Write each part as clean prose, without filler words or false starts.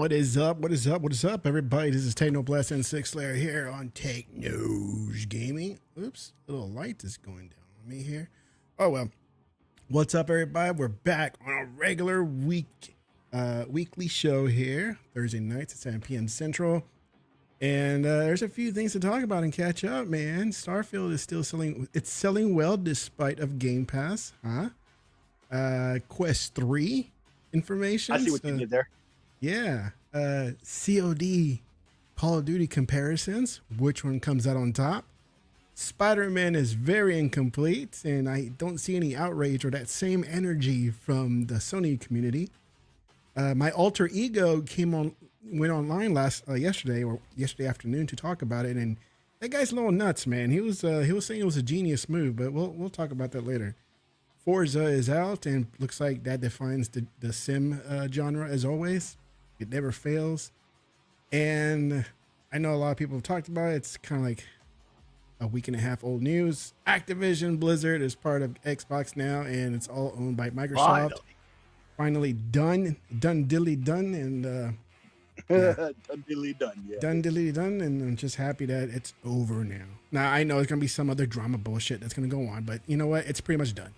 What is up? What is up? What is up, everybody? This is TEKNOBLAST and SIKSLAYER here on Technos Gaming. Oops, a little light is going down on me here. Oh well. What's up, everybody? We're back on a regular weekly show here, Thursday nights at 7 p.m. Central. And there's a few things to talk about and catch up, man. Starfield is still selling. It's selling well despite of Game Pass, huh? Quest 3 information. I see what you did there. Yeah. COD, Call of Duty comparisons. Which one comes out on top? Spider-Man is very incomplete, and I don't see any outrage or that same energy from the Sony community. My alter ego went online yesterday afternoon to talk about it, and that guy's a little nuts, man. He was saying it was a genius move, but we'll talk about that later. Forza is out, and looks like that defines the sim genre as always. It never fails. And I know a lot of people have talked about it. It's kind of like a week and a half old news. Activision Blizzard is part of Xbox now, and it's all owned by Microsoft. Finally done, and Done dilly done, and I'm just happy that it's over now. Now I know it's gonna be some other drama bullshit that's gonna go on, but you know what? It's pretty much done.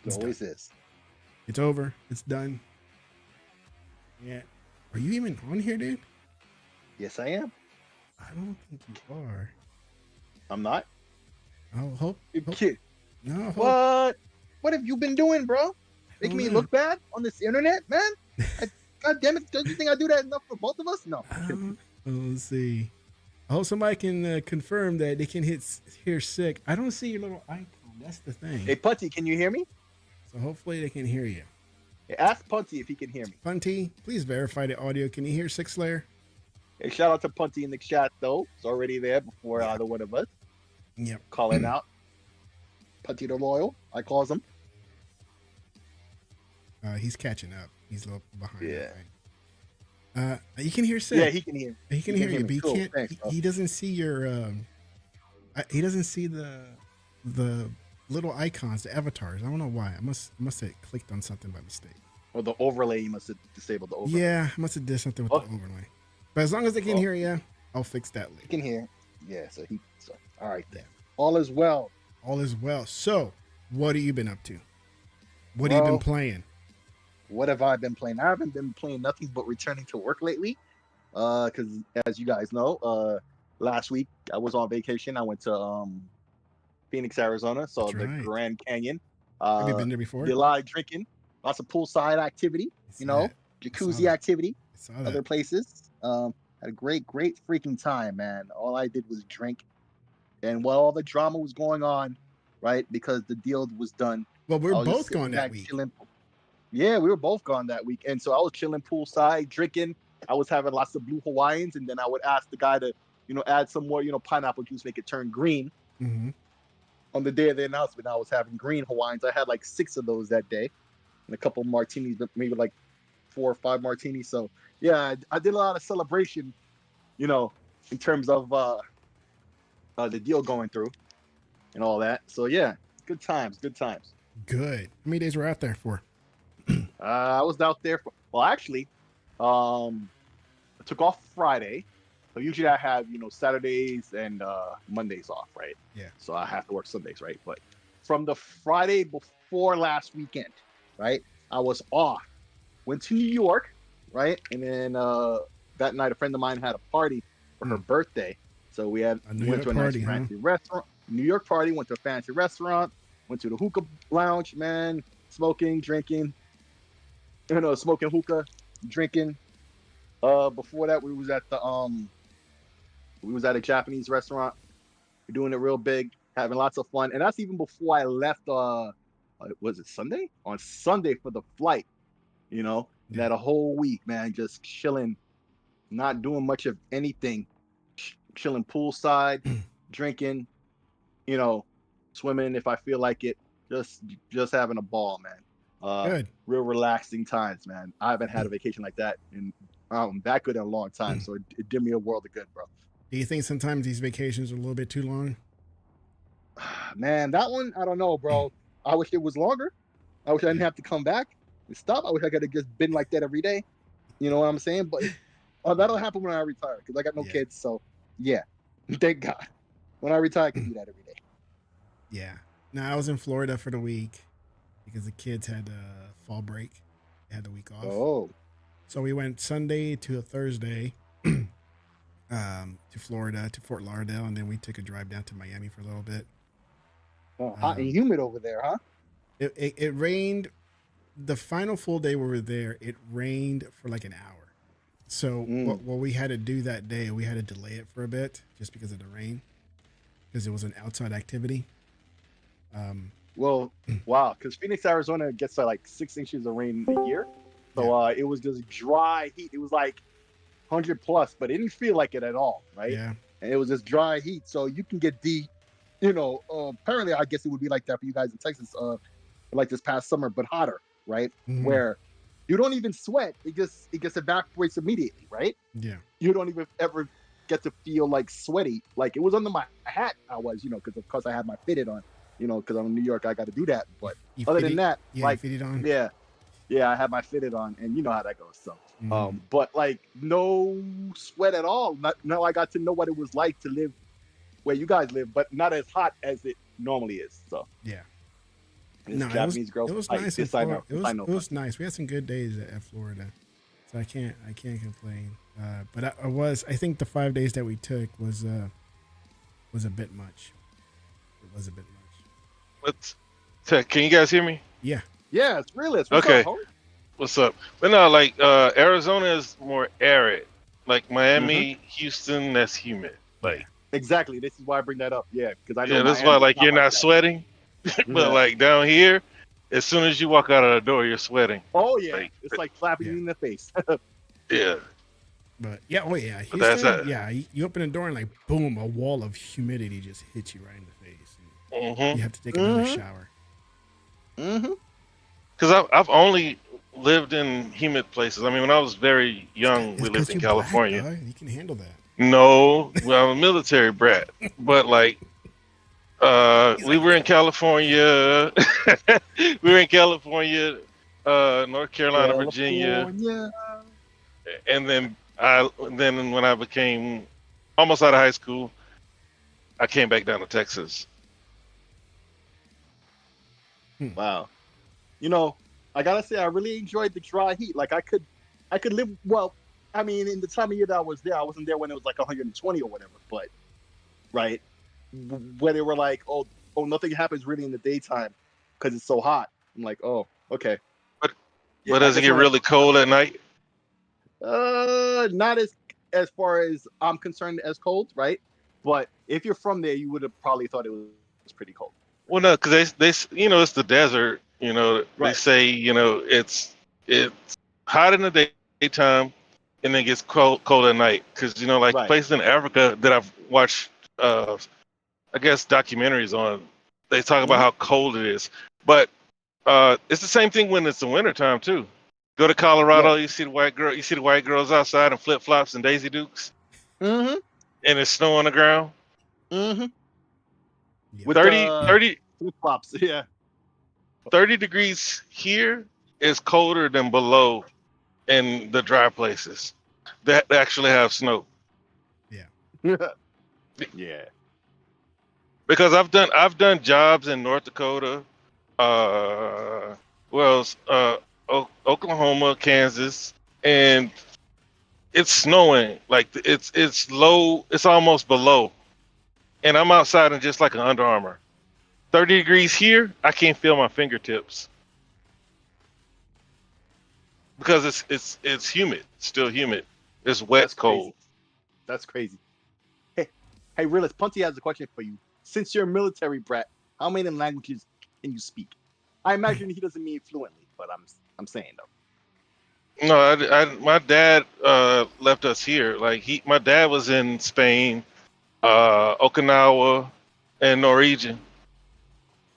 It always is. It's over. It's done. Yeah. Are you even on here, dude? Yes, I am. I don't think you are. I'm not. I'll hope. Kid. No. What have you been doing, bro? Making me look bad on this internet, man? God damn it. Don't you think I do that enough for both of us? No. Let's see. I hope somebody can confirm that they can hear sick. I don't see your little icon. That's the thing. Hey, Punty, can you hear me? So hopefully they can hear you. Hey, ask Punty if he can hear me. Punty, please verify the audio. Can you hear SIKSLAYER? Hey, shout out to Punty in the chat, though. It's already there before either one of us. Yep. Calling out. Punty the Royal, I calls him. He's catching up. He's a little behind. Yeah. You can hear Sid. Yeah, he can hear. He can hear you, but he cool. can't. Thanks, he doesn't see your. He doesn't see the little icons, the avatars. I don't know why. I must have clicked on something by mistake. Or the overlay. You must have disabled the overlay. Yeah, I must have did something with the overlay. But as long as they can hear you, I'll fix that later. He can hear. Yeah. So all right then. All is well. All is well. So, what have you been up to? What have you been playing? What have I been playing? I haven't been playing nothing but returning to work lately. Because as you guys know, last week I was on vacation. I went to Phoenix, Arizona, saw the Grand Canyon. Have you been there before? Did a lot of drinking, lots of poolside activity, jacuzzi activity, other places. Had a great freaking time, man. All I did was drink. And while all the drama was going on, right, because the deal was done. Well, we're both gone that week. Yeah, we were both gone that week. And so I was chilling poolside, drinking. I was having lots of blue Hawaiians. And then I would ask the guy to, add some more, pineapple juice, make it turn green. Mm-hmm. On the day of the announcement, I was having green Hawaiians. I had like 6 of those that day. And a couple of martinis, maybe like 4 or 5 martinis. So, yeah, I did a lot of celebration, in terms of the deal going through and all that. So, yeah, good times. Good. How many days were out there for? I was out there actually, I took off Friday. So usually I have, Saturdays and Mondays off, right? Yeah. So I have to work Sundays, right? But from the Friday before last weekend, right, I was off. Went to New York, right? And then that night a friend of mine had a party for her birthday. So we went to a nice fancy restaurant. New York party, went to a fancy restaurant, went to the hookah lounge, man, smoking, drinking. Smoking hookah, drinking. Before that, we was at a Japanese restaurant. We're doing it real big, having lots of fun, and that's even before I left. Was it Sunday? On Sunday for the flight, And that a whole week, man, just chilling, not doing much of anything, chilling poolside, drinking, swimming if I feel like it, just having a ball, man. Good. Real relaxing times, man. I haven't had a vacation like that in that good in a long time. So it did me a world of good, bro. Do you think sometimes these vacations are a little bit too long? Man, that one, I don't know, bro. I wish it was longer. I wish I didn't have to come back and stop. I wish I could have just been like that every day. You know what I'm saying? But that'll happen when I retire because I got no Yeah. kids. So yeah, thank God. When I retire, I can do that every day. Yeah. No, I was in Florida for the week because the kids had fall break. They had the week off. Oh, So we went Sunday to a Thursday to Florida, to Fort Lauderdale, and then we took a drive down to Miami for a little bit. hot and humid over there, huh? It rained. The final full day we were there, it rained for like an hour. So what we had to do that day, we had to delay it for a bit just because of the rain, because it was an outside activity. Well, wow, because Phoenix, Arizona gets like 6 inches of rain a year. So it was just dry heat. It was like 100 plus, but it didn't feel like it at all, right? Yeah. And it was just dry heat. So you can get apparently I guess it would be like that for you guys in Texas, like this past summer, but hotter, right? Mhm. Where you don't even sweat. It gets evaporates immediately, right? Yeah. You don't even ever get to feel like sweaty. Like it was under my hat. I was, because of course I had my fitted on, because I'm in New York, I got to do that. But other than that, like, fitted on. Yeah, I had my fitted on, and you know how that goes. So, Mhm. but like no sweat at all. Now I got to know what it was like to live where you guys live, but not as hot as it normally is. So Yeah. this No, Japanese girl, it was like, nice in this I Florida. know. It was nice. We had some good days at Florida, so I can't complain. But I think the 5 days that we took was a bit much. It was a bit much. Can you guys hear me? Yeah. Yeah, it's realist. Okay. Up, Ho? What's up? But no, like Arizona is more arid. Like Miami, Houston, that's humid. Like Exactly. This is why I bring that up. Yeah, because I know. yeah, that's Miami why is like you're not that. sweating. But like down here, as soon as you walk out of the door, you're sweating. Oh yeah, Like, it's like slapping you in the face. Yeah. But yeah, But that's Houston, yeah, you open the door and like boom, a wall of humidity just hits you right in the face. And you have to take another shower. Because I've only lived in humid places. I mean, when I was very young, we lived in California. Black, you can handle that. No, well, I'm a military brat, but like, we were in California. We were in California, North Carolina, Virginia, and then when I became almost out of high school, I came back down to Texas. Wow. I gotta say I really enjoyed the dry heat. Like I could live well. I mean, in the time of year that I was there, I wasn't there when it was like 120 or whatever. But right, where they were like, oh, nothing happens really in the daytime because it's so hot. I'm like, oh, okay. But does it get really cold at night? Not as far as I'm concerned as cold, right? But if you're from there, you would have probably thought it was pretty cold. Well, no, because they it's the desert. They Right. say it's hot in the daytime, and then gets cold at night. Because like Right. places in Africa that I've watched, I guess documentaries on, they talk about how cold it is. But it's the same thing when it's the wintertime too. Go to Colorado, you see the white girls outside in flip flops and Daisy Dukes, and it's snow on the ground. With 30 flip flops, yeah. 30 degrees here is colder than below in the dry places that actually have snow. Yeah. Because I've done jobs in North Dakota, Oklahoma, Kansas, and it's snowing. Like it's low, it's almost below, and I'm outside in just like an Under Armour. 30 degrees here, I can't feel my fingertips because it's humid, still humid. It's wet, That's cold. That's crazy. Hey, Realist, Punty has a question for you. Since you're a military brat, how many languages can you speak? I imagine he doesn't mean fluently, but I'm saying though. No, my dad left us here. Like my dad was in Spain, Okinawa, and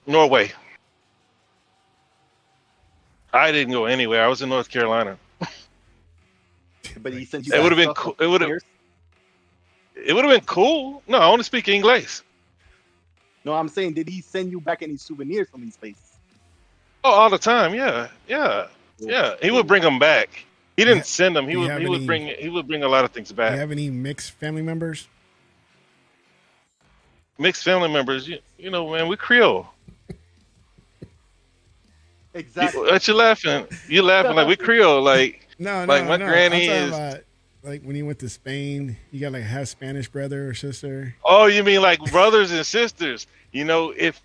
Norway. I didn't go anywhere. I was in North Carolina. But he sent you. It would have been cool. It would have been cool. No, I only speak English. No, I'm saying, did he send you back any souvenirs from these places? Oh, all the time. Yeah. He would bring them back. He didn't send them. do you have any- He would bring a lot of things Do back. you have any mixed family members? Mixed family members, you know, man, we Creole. Exactly. What you laughing? You laughing like we Creole, like No, like my granny I'm is. talking about like when you went to Spain, you got like a half Spanish brother or sister. Oh, you mean like brothers and sisters? You know, if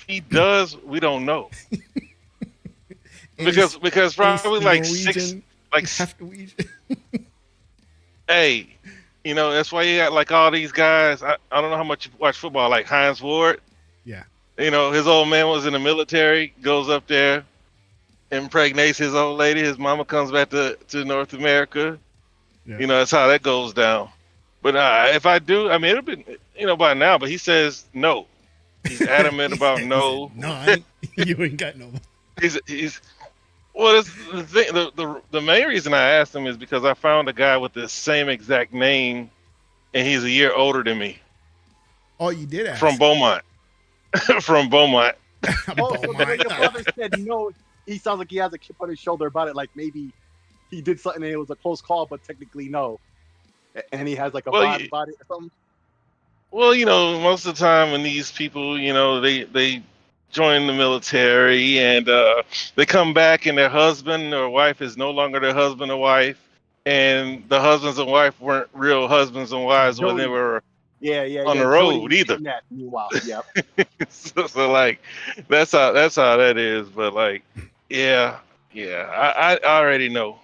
he does, we don't know because probably like six, like half Norwegian. hey, you know that's why you got like all these guys. I don't know how much you watch football, like Heinz Ward. Yeah. You know, his old man was in the military, goes up there, impregnates his old lady. His mama comes back to North America. Yeah. You know, that's how that goes down. But if I do, I mean, it'll be, you know, by now. But he says no. He's adamant about no. No, I ain't, you ain't got no. He's well. It's the thing. The main reason I asked him is because I found a guy with the same exact name, and he's a year older than me. Oh, you did ask. From Beaumont. From Beaumont. Oh, so when your brother said no, he sounds like he has a chip on his shoulder about it. Like maybe he did something and it was a close call, but technically no. And he has like a vibe about it or something. Well, you know, most of the time when these people, you know, they join the military and they come back and their husband or wife is no longer their husband or wife, and the husbands and wife weren't real husbands and wives when they were on the road either. Meanwhile, yeah. so like that's how that is. But like, yeah, I already know.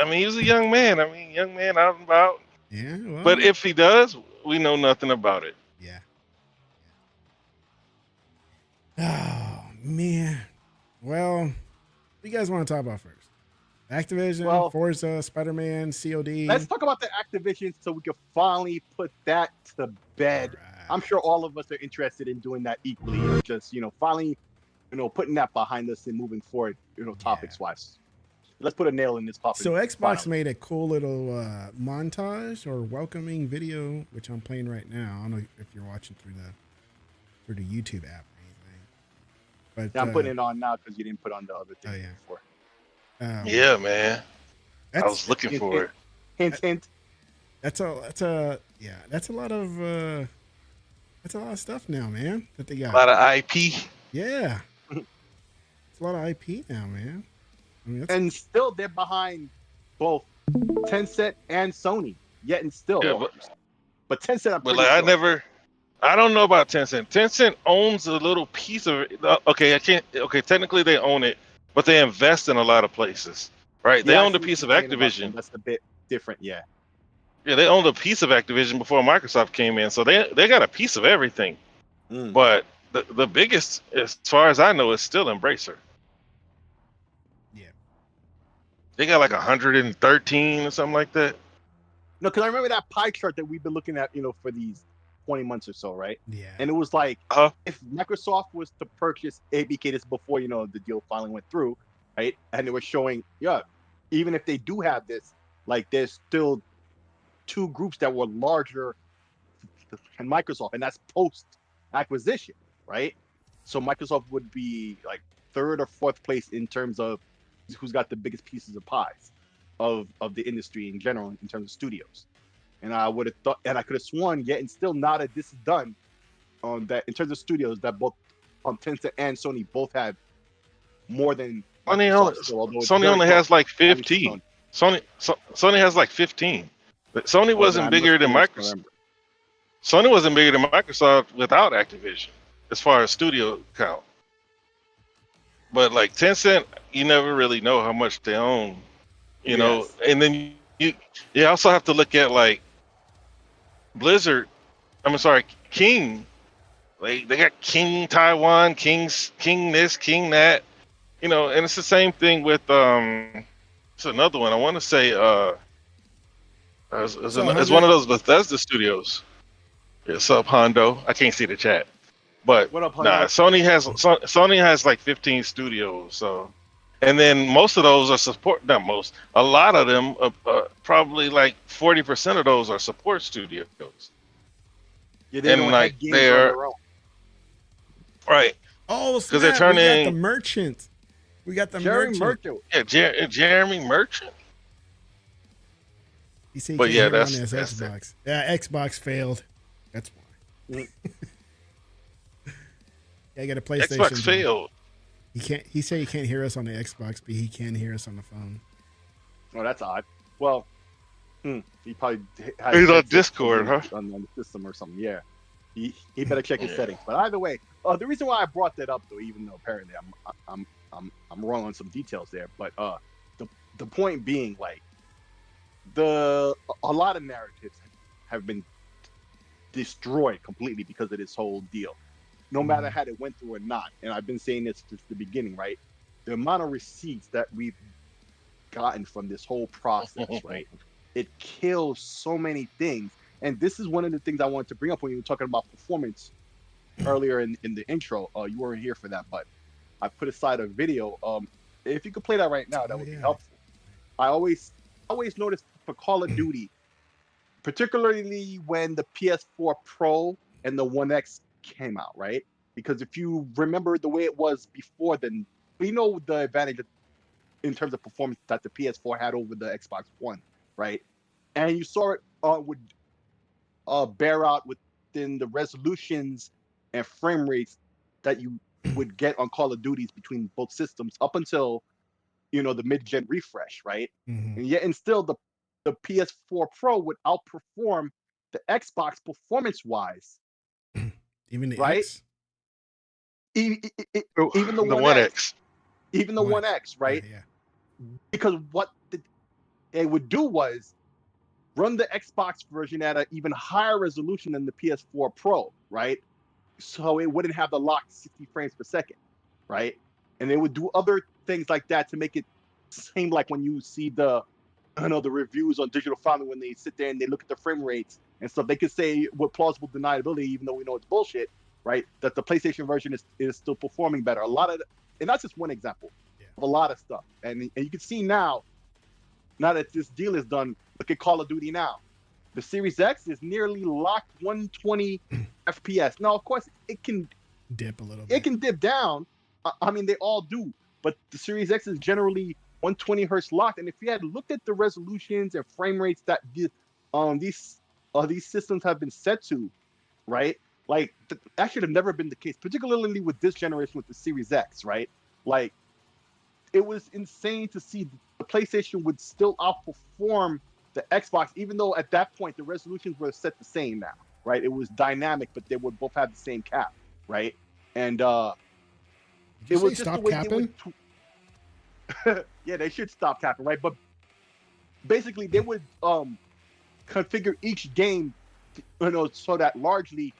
I mean, he was a young man. I mean, young man out and about. Yeah. Well, but if he does, we know nothing about it. Yeah. Oh man. Well, what do you guys want to talk about first? Activision, Forza, Spider-Man, COD. Let's talk about the Activision so we can finally put that to bed. Right. I'm sure all of us are interested in doing that equally. Just, you know, finally, you know, putting that behind us and moving forward, you know, topics wise. Let's put a nail in this topic. So Xbox made a cool little montage or welcoming video, which I'm playing right now. I don't know if you're watching through the YouTube app or anything. But yeah, I'm putting it on now because you didn't put on the other thing before. Yeah, man. I was looking for it. Hint. That's a lot of stuff now, man. That they got a lot of IP. Yeah, it's a lot of IP now, man. I mean, and still they're behind both Tencent and Sony. Yet and still, but Tencent. I'm pretty sure. I don't know about Tencent. Tencent owns a little piece of it. Okay, technically they own it, but they invest in a lot of places, right? They own a piece of Activision. That's a bit different, yeah. Yeah, they owned a piece of Activision before Microsoft came in, so they got a piece of everything. But the biggest, as far as I know, is still Embracer. Yeah. They got like 113 or something like that. No, because I remember that pie chart that we've been looking at, you know, for these 20 months or so, right? Yeah. And it was like, if Microsoft was to purchase ABK, this before, you know, the deal finally went through, right? And it was showing, even if they do have this, like there's still two groups that were larger than Microsoft, and that's post-acquisition, right? So Microsoft would be like third or fourth place in terms of who's got the biggest pieces of pies of the industry in general in terms of studios. And I would have thought, and I could have sworn, yet and still now that this is done, on that in terms of studios, that both Tencent and Sony both have more than Sony only has like 15. Sony has like 15. But Sony wasn't bigger than Microsoft. Sony wasn't bigger than Microsoft without Activision, as far as studio count. But like Tencent, you never really know how much they own, you know. And then you also have to look at like Blizzard. King. Like they got King Taiwan, King this, King that, you know. And it's the same thing with it's another one. I want to say it's one of those Bethesda studios. Yeah, sub Hondo. I can't see the chat, but Sony has like 15 studios. So, and then most of those are a lot of them, probably like 40% of those are support studios. Yeah, they don't have games on their own. Right. Oh, because they're turning. We got the merchant. We got the Jeremy Merchant. Yeah, Jeremy Merchant. He said he But can't yeah, hear it on that's his it. Xbox. Yeah, Xbox failed. That's why. Yeah, I got a PlayStation. Xbox failed. He can't. He said he can't hear us on the Xbox, but he can hear us on the phone. Oh, that's odd. Well, he probably has He's on headset Discord, huh? on the system or something. Yeah, he better check his Yeah. settings. But either way, the reason why I brought that up, though, even though apparently I'm wrong on some details there, but the point being, like, a lot of narratives have been destroyed completely because of this whole deal. No matter how it went through or not, and I've been saying this since the beginning, right? The amount of receipts that we've gotten from this whole process, right? It kills so many things. And this is one of the things I wanted to bring up when you were talking about performance earlier in the intro. You weren't here for that, but I put aside a video. If you could play that right now, that would be helpful. I always notice for Call of Duty, particularly when the PS4 Pro and the One X came out, right? Because if you remember the way it was before then, we know the advantage in terms of performance that the PS4 had over the Xbox One, right? And you saw it would bear out within the resolutions and frame rates that you would get on Call of Duties between both systems up until, the mid-gen refresh, right? Mm-hmm. And yet, and still the PS4 Pro would outperform the Xbox performance-wise, Even the right? X. Even the The One One X, X. even the One X, right? Yeah. Because what they would do was run the Xbox version at an even higher resolution than the PS4 Pro, right? So it wouldn't have the locked 60 frames per second, right? And they would do other things like that to make it seem like when you see the reviews on Digital Foundry, when they sit there and they look at the frame rates and stuff, they could say with plausible deniability, even though we know it's bullshit, right? That the PlayStation version is still performing better. A lot of, and that's just one example of a lot of stuff. And you can see now that this deal is done, look at Call of Duty now. The Series X is nearly locked 120 FPS. Now, of course, it can dip a little bit. It can dip down. I mean, they all do. But the Series X is generally 120 hertz locked. And if you had looked at the resolutions and frame rates that these systems have been set to, right? Like, that should have never been the case, particularly with this generation with the Series X, right? Like, it was insane to see the PlayStation would still outperform the Xbox, even though at that point the resolutions were set the same now, right? It was dynamic, but they would both have the same cap, right? And it was just the way capping? They would. Yeah, they should stop capping, right? But basically, they would configure each game, so that largely,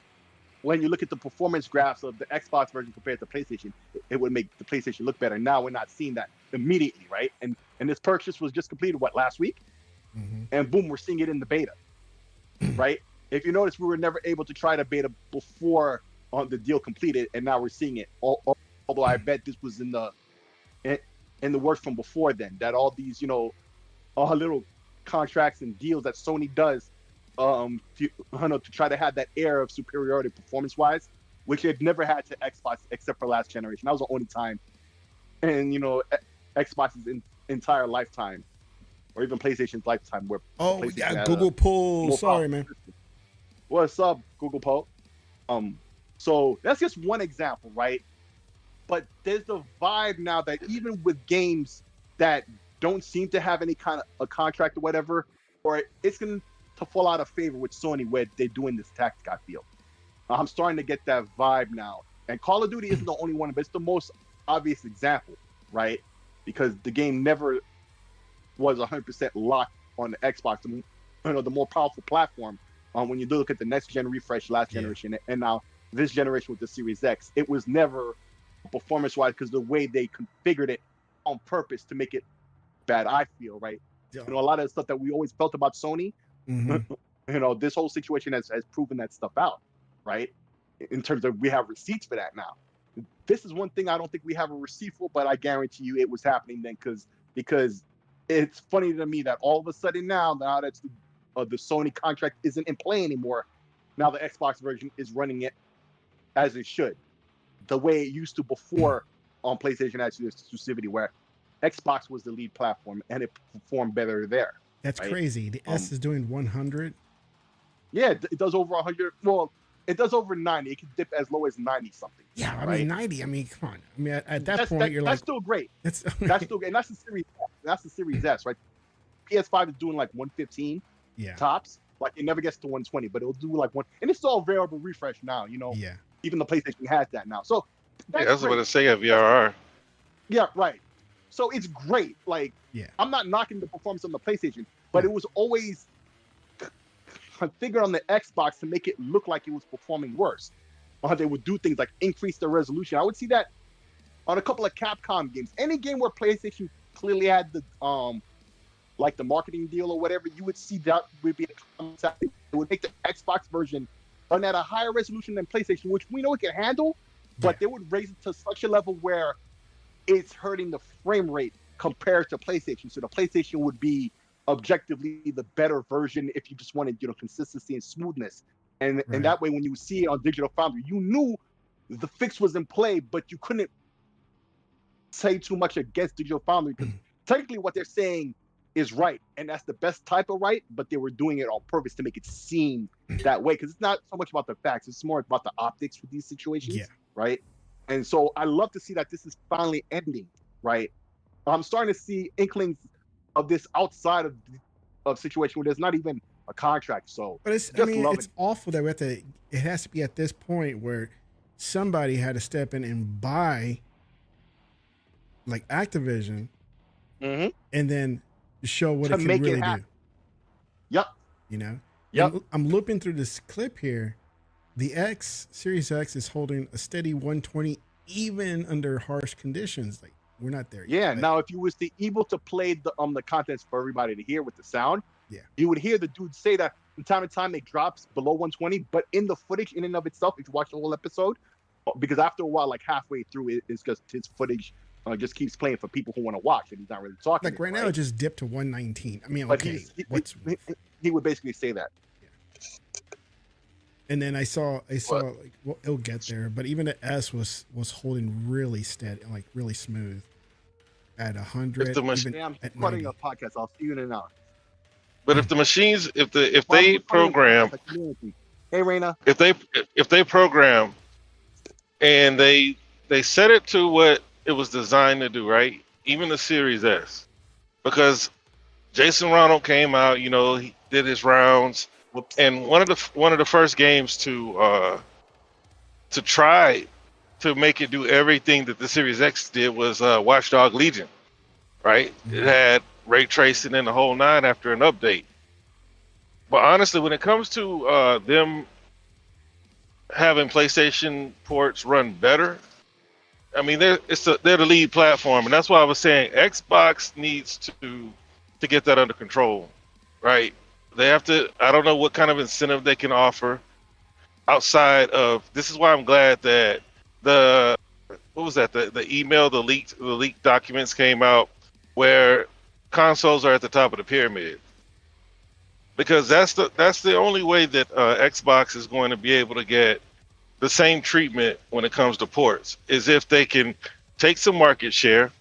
when you look at the performance graphs of the Xbox version compared to PlayStation, it would make the PlayStation look better. Now we're not seeing that immediately, right? And this purchase was just completed, last week? Mm-hmm. And boom, we're seeing it in the beta, right? If you notice, we were never able to try the beta before the deal completed, and now we're seeing it. Although I bet this was in the works from before then, that all these, all little contracts and deals that Sony does to try to have that air of superiority performance-wise, which they've never had to Xbox except for last generation. That was the only time, and Xbox's entire lifetime, or even PlayStation's lifetime, where Google pull. Sorry, man. What's up, Google Poll? So that's just one example, right? But there's the vibe now that even with games that don't seem to have any kind of a contract or whatever, or it's going to fall out of favor with Sony where they're doing this tactic, I feel. I'm starting to get that vibe now. And Call of Duty isn't the only one, but it's the most obvious example, right? Because the game never was 100% locked on the Xbox, the more powerful platform. When you do look at the next gen refresh, last generation, and now this generation with the Series X, it was never performance-wise because the way they configured it on purpose to make it bad, I feel, right? Yeah. A lot of the stuff that we always felt about Sony, this whole situation has proven that stuff out, right? In terms of, we have receipts for that now. This is one thing I don't think we have a receipt for, but I guarantee you it was happening then, because it's funny to me that all of a sudden now that the Sony contract isn't in play anymore, now the Xbox version is running it as it should, the way it used to before on PlayStation had exclusivity, where Xbox was the lead platform and it performed better there, That's right? crazy. The S is doing 100. Yeah, it does over 100. Well, it does over 90. It can dip as low as 90 something. Yeah, I right? mean 90. I mean, come on. I mean, at that point, you're that's like, still great. that's That's still, and that's the Series. That's the Series S, right? PS5 is doing like 115 yeah, tops. Like it never gets to 120, but it'll do like one. And it's all variable refresh now. yeah, Even the PlayStation has that now. So Yeah, that's that's what great. I say at VRR. Yeah, right. So it's great. Like yeah, I'm not knocking the performance on the PlayStation, but Yeah. it was always configured on the Xbox to make it look like it was performing worse. They would do things like increase the resolution. I would see that on a couple of Capcom games. Any game where PlayStation clearly had the like the marketing deal or whatever, you would see that would be a concept. It would make the Xbox version run at a higher resolution than PlayStation, which we know it can handle, but they would raise it to such a level where it's hurting the frame rate compared to PlayStation. So the PlayStation would be objectively the better version if you just wanted, consistency and smoothness. And Right. and that way, when you see it on Digital Foundry, you knew the fix was in play, but you couldn't say too much against Digital Foundry because technically what they're saying is right, and that's the best type of right. But they were doing it on purpose to make it seem that way because it's not so much about the facts; it's more about the optics with these situations, Yeah. right? And so I love to see that this is finally ending, right? I'm starting to see inklings of this outside of situation where there's not even a contract. So But it's, I just mean, love it's it. awful that we have to. It has to be at this point where somebody had to step in and buy, like Activision, Mm-hmm. and then show what To it can make it really do. happen. Yep. You know. Yep. I'm looping through this clip here. The Series X is holding a steady 120 even under harsh conditions. Like we're not there Yeah. yet. Now, if you was able to play the contents for everybody to hear with the sound, Yeah. you would hear the dude say that from time to time it drops below 120, but in the footage in and of itself, if you watch the whole episode, because after a while, like halfway through, it's just his footage just keeps playing for people who want to watch, and he's not really talking. Like right now, it just dipped to 119. I mean, But okay, he would basically say that. And then I saw like, well, it'll get there, but even the S was holding really steady, like really smooth at 100. If the machine- Yeah, I'm at recording 90. a podcast. I'll see you in an hour. But if the machines, if they Well, I'm recording a program, podcast, community. Hey, Raina. if they program and they set it to what it was designed to do, right? Even the Series S, because Jason Ronald came out, he did his rounds, Whoops. and one of the first games to try to make it do everything that the Series X did was Watch Dogs Legion, right? It had ray tracing and the whole nine after an update. But honestly, when it comes to them having PlayStation ports run better, I mean, they're the lead platform, and that's why I was saying Xbox needs to get that under control, right? They have to. I don't know what kind of incentive they can offer outside of. This is why I'm glad that the email, the leaked documents came out where consoles are at the top of the pyramid, because that's the only way that Xbox is going to be able to get the same treatment when it comes to ports, is if they can take some market share,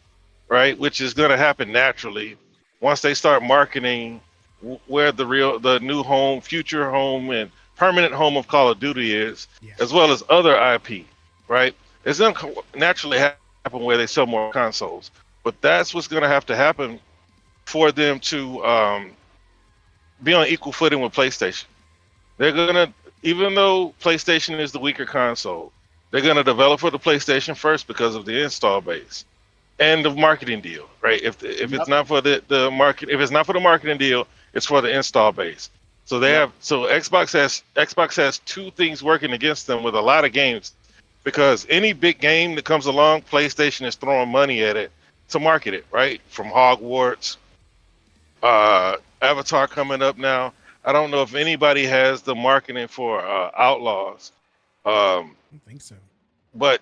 right? Which is going to happen naturally once they start marketing where the new home, future home, and permanent home of Call of Duty is, as well as other IP, right? It's going to naturally happen where they sell more consoles, but that's what's going to have to happen for them to be on equal footing with PlayStation. They're going to, even though PlayStation is the weaker console, they're going to develop for the PlayStation first because of the install base and the marketing deal, right? If it's not for the market, if it's not for the marketing deal, it's for the install base. So Xbox has two things working against them with a lot of games, because any big game that comes along, PlayStation is throwing money at it to market it, right? From Hogwarts, Avatar coming up now. I don't know if anybody has the marketing for Outlaws. I don't think so. But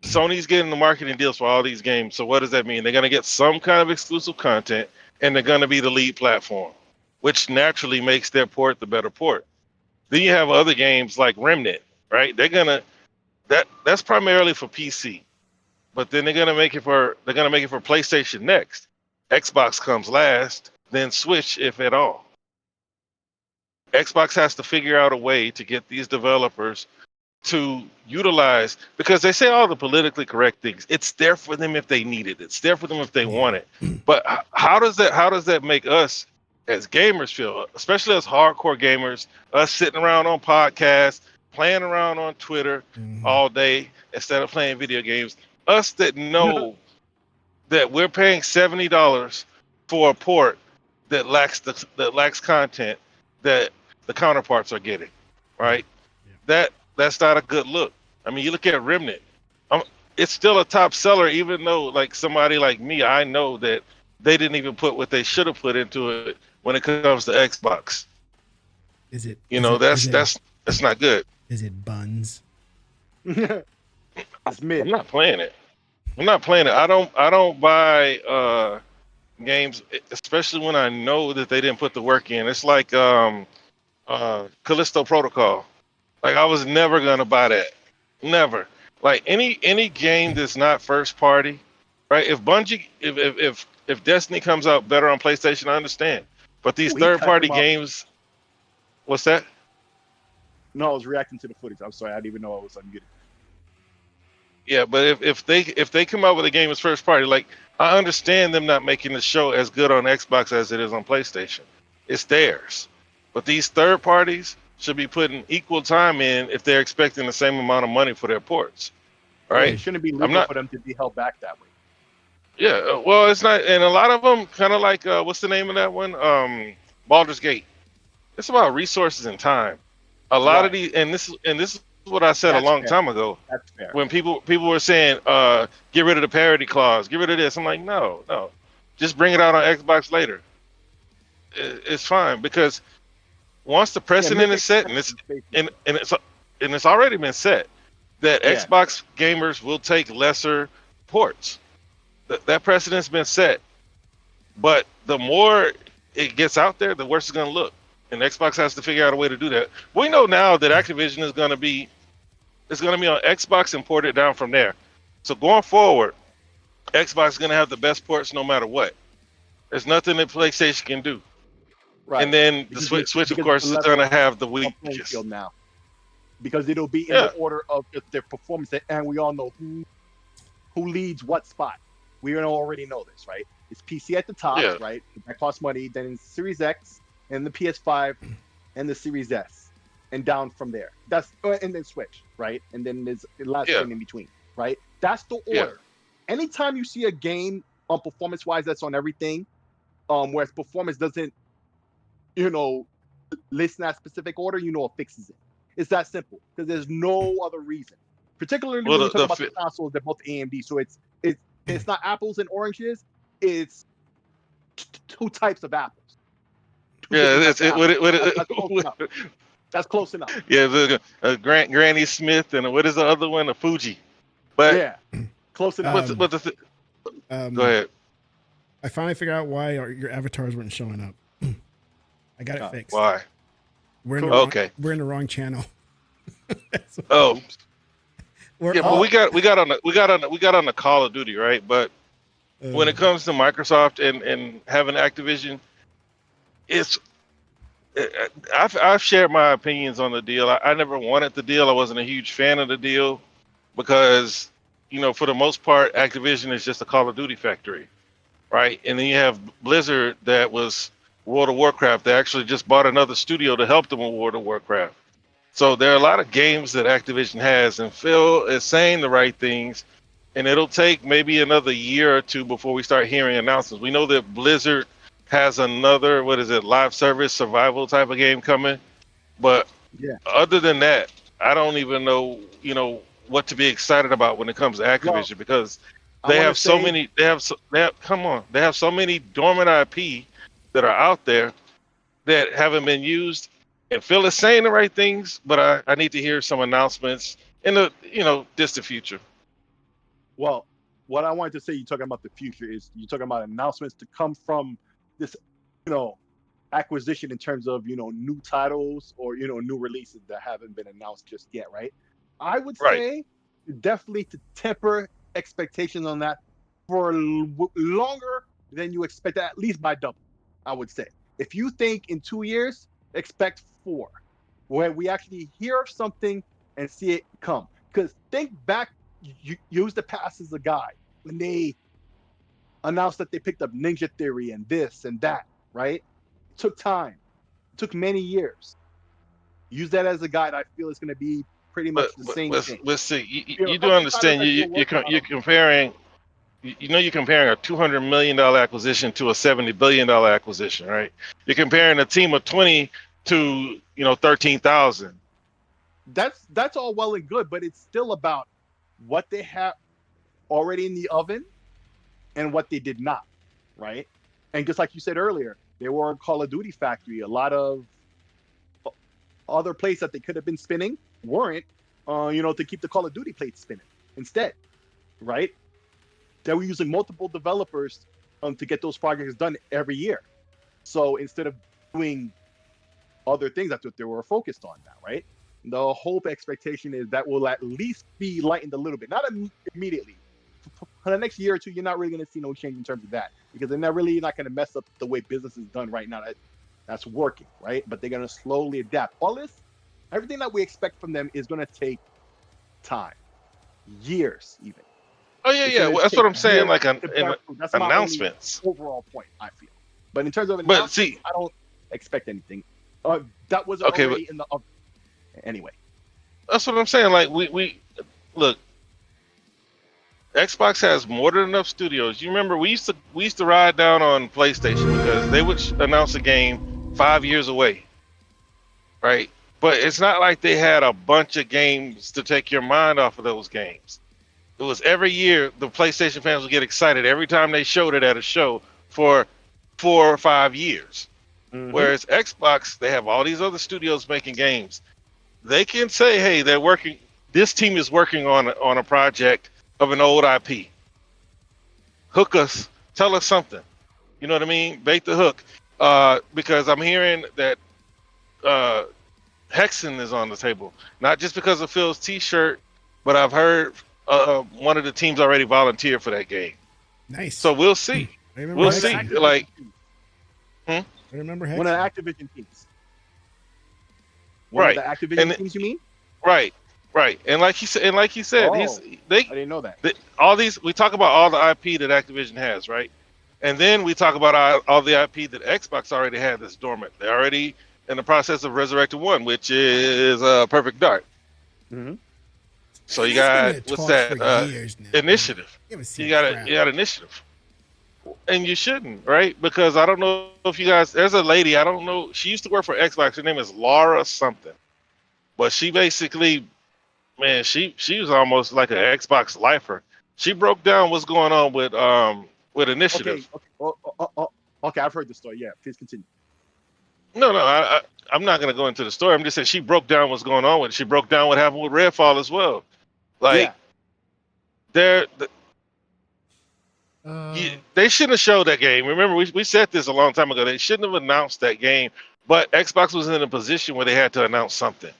Sony's getting the marketing deals for all these games. So what does that mean? They're going to get some kind of exclusive content, and they're going to be the lead platform, which naturally makes their port the better port. Then you have other games like Remnant, right? That's primarily for PC, but then they're going to make it for PlayStation next. Xbox comes last, then Switch, if at all. Xbox has to figure out a way to get these developers to utilize, because they say all the politically correct things. It's there for them if they need it. It's there for them if they want it. But how does that make us as gamers feel, especially as hardcore gamers, us sitting around on podcasts, playing around on Twitter all day instead of playing video games? Us that know that we're paying $70 for a port that lacks content that the counterparts are getting, right? That's not a good look. I mean, you look at Remnant. It's still a top seller, even though, like, somebody like me, I know that they didn't even put what they should have put into it when it comes to Xbox. Is it? That's not good. Is it buns? It's mid. I'm not playing it. I don't buy games, especially when I know that they didn't put the work in. It's like Callisto Protocol. Like, I was never gonna buy that. Never. Like, any game that's not first party, right? If Bungie, if Destiny comes out better on PlayStation, I understand. But these third party games, what's that? No, I was reacting to the footage. I'm sorry, I didn't even know I was unmuted. Yeah, but if they come out with a game as first party, like, I understand them not making the show as good on Xbox as it is on PlayStation. It's theirs. But these third parties should be putting equal time in if they're expecting the same amount of money for their ports, right? It shouldn't be legal for them to be held back that way. Yeah, well, it's not, and a lot of them kind of like what's the name of that one? Baldur's Gate. It's about resources and time. A lot of these, and this is what I said a long time ago. That's fair. When people were saying, get rid of the parity clause, get rid of this. I'm like, no, just bring it out on Xbox later. It's fine, because once the precedent is set, and it's already been set, that Xbox gamers will take lesser ports. That precedent's been set. But the more it gets out there, the worse it's going to look. And Xbox has to figure out a way to do that. We know now that Activision is going to be on Xbox and port it down from there. So going forward, Xbox is going to have the best ports no matter what. There's nothing that PlayStation can do. Right. And then the Switch, of course, is going to have the weakest now, because it'll be in the order of their performance, and we all know who leads what spot. We already know this, right? It's PC at the top, right? That costs money. Then it's Series X, and the PS5, and the Series S, and down from there. And then Switch, right? And then there's the last thing in between, right? That's the order. Yeah. Anytime you see a game on performance-wise that's on everything, whereas performance doesn't, listen that specific order, it fixes it. It's that simple, because there's no other reason. Particularly when you talk about the consoles, they're both AMD, so it's not apples and oranges. It's two types of apples. That's close enough. Yeah, the Granny Smith, and what is the other one? A Fuji. But close enough. Go ahead. I finally figured out why your avatars weren't showing up. I got it fixed. Why? We're in the wrong channel. But we got on the Call of Duty, right? But when it comes to Microsoft and having Activision, I've shared my opinions on the deal. I never wanted the deal. I wasn't a huge fan of the deal because, for the most part, Activision is just a Call of Duty factory, right? And then you have Blizzard that was World of Warcraft. They actually just bought another studio to help them with World of Warcraft. So there are a lot of games that Activision has, and Phil is saying the right things, and it'll take maybe another year or two before we start hearing announcements. We know that Blizzard has another, live service survival type of game coming, but other than that, I don't even know, what to be excited about when it comes to Activision, because they have so many dormant IP that are out there that haven't been used. And Phil is saying the right things, but I need to hear some announcements in the distant future. Well, what I wanted to say, you're talking about the future, is you're talking about announcements to come from this, acquisition in terms of, new titles or, new releases that haven't been announced just yet, right? I would say definitely to temper expectations on that for longer then you expect at least by double, I would say. If you think in 2 years, expect 4, where we actually hear something and see it come. Because think back, use the past as a guide. When they announced that they picked up Ninja Theory and this and that, right? It took time. It took many years. Use that as a guide. I feel it's going to be pretty much the same thing. Let's see. You do understand you're comparing. You're comparing a $200 million acquisition to a $70 billion acquisition, right? You're comparing a team of 20 to 13,000. That's all well and good, but it's still about what they have already in the oven and what they did not, right? And just like you said earlier, they were a Call of Duty factory. A lot of other plates that they could have been spinning weren't, to keep the Call of Duty plates spinning instead, right? They were using multiple developers to get those projects done every year. So instead of doing other things, that's what they were focused on now, right? The hope expectation is that will at least be lightened a little bit, not immediately. For the next year or two, you're not really going to see no change in terms of that, because they're not going to mess up the way business is done right now. That's working, right? But they're going to slowly adapt. Everything that we expect from them is going to take time, years even. Oh yeah. Well, that's what I'm saying. Like that's announcements. Overall point, I feel. But in terms of announcements, I don't expect anything. That was already in the. Anyway, that's what I'm saying. Like we look. Xbox has more than enough studios. You remember we used to ride down on PlayStation because they would announce a game 5 years away, right? But it's not like they had a bunch of games to take your mind off of those games. It was every year the PlayStation fans would get excited every time they showed it at a show for 4 or 5 years. Mm-hmm. Whereas Xbox, they have all these other studios making games. They can say, hey, they're working. This team is working on a project of an old IP. Hook us, tell us something. You know what I mean? Bait the hook. Because I'm hearing that Hexen is on the table. Not just because of Phil's t-shirt, but I've heard one of the teams already volunteered for that game. Nice. So we'll see. We'll see. Like, I remember Hexen. One of the Activision teams. Right. One of the Activision teams, you mean? Right. And like he said, I didn't know that. We talk about all the IP that Activision has, right? And then we talk about all the IP that Xbox already had that's dormant. They're already in the process of resurrecting one, which is Perfect Dark. Mm-hmm. So you got initiative. You got initiative, and you shouldn't, right? Because I don't know if you guys. There's a lady, I don't know. She used to work for Xbox. Her name is Laura something, but she basically, man, she was almost like an Xbox lifer. She broke down what's going on with initiative. Okay, I've heard the story. Yeah, please continue. No, I'm not going to go into the story. I'm just saying she broke down what's going on with it. She broke down what happened with Redfall as well. Like, they shouldn't have showed that game. Remember, we said this a long time ago. They shouldn't have announced that game, but Xbox was in a position where they had to announce something.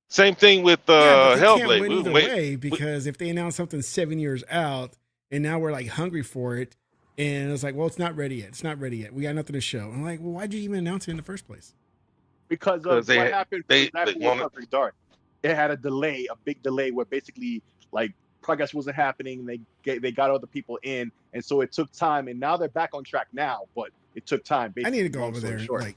Same thing with Hellblade. Can't win either way, because if they announce something 7 years out, and now we're like hungry for it, and it's like, well, it's not ready yet. It's not ready yet. We got nothing to show. I'm like, well, why'd you even announce it in the first place? Because of what happened with Perfect Dark. It had a delay, a big delay, where basically like progress wasn't happening. They got other people in, and so it took time. And now they're back on track now, but it took time. I need to go over there. Like,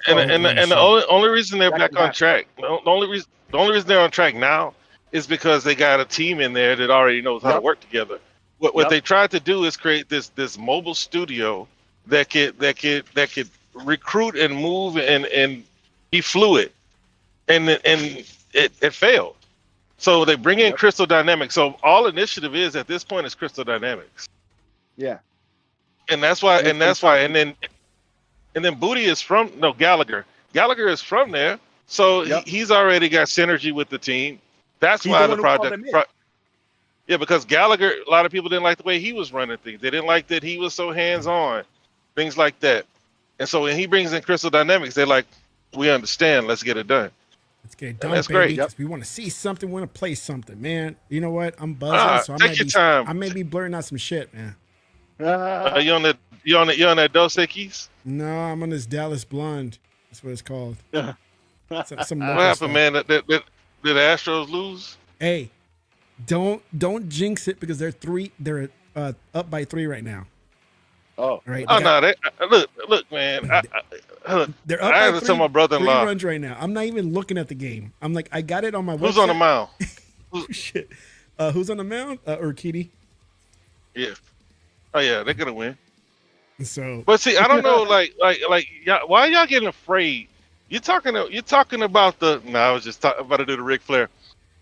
and the only reason they're back on track, the only reason they're on track now is because they got a team in there that already knows how to work together. What they tried to do is create this mobile studio that could recruit and move and be fluid, and it failed. So they bring in Crystal Dynamics. So all initiative is at this point is Crystal Dynamics. Yeah. And that's why. And then Booty is from Gallagher. Gallagher is from there, so he's already got synergy with the team. That's why the project. Yeah, because Gallagher, a lot of people didn't like the way he was running things. They didn't like that he was so hands-on, things like that. And so when he brings in Crystal Dynamics, they're like, we understand. Let's get it done. Let's get it done, that's baby. Great. We want to see something. We want to play something, man. You know what? I'm buzzing, so I may be blurring out some shit, man. You on that? You on that Dos Equis? No, I'm on this Dallas Blonde. That's what it's called. Some What local happened, stuff. man? Did the Astros lose? Hey, don't jinx it because they're up by 3 right now. Oh, Right? Oh no! Look, man. Look, They're up I by had to tell my 3 brother-in-law. runs right now. I'm not even looking at the game. I'm like, I got it on my website. Who's on the mound? Shit. Who's on the mound? Urquidy. Yeah. Oh yeah, they're gonna win. So, But see, I don't know, like, y'all, why y'all getting afraid? You're talking about the. No, I was just about to do the Ric Flair.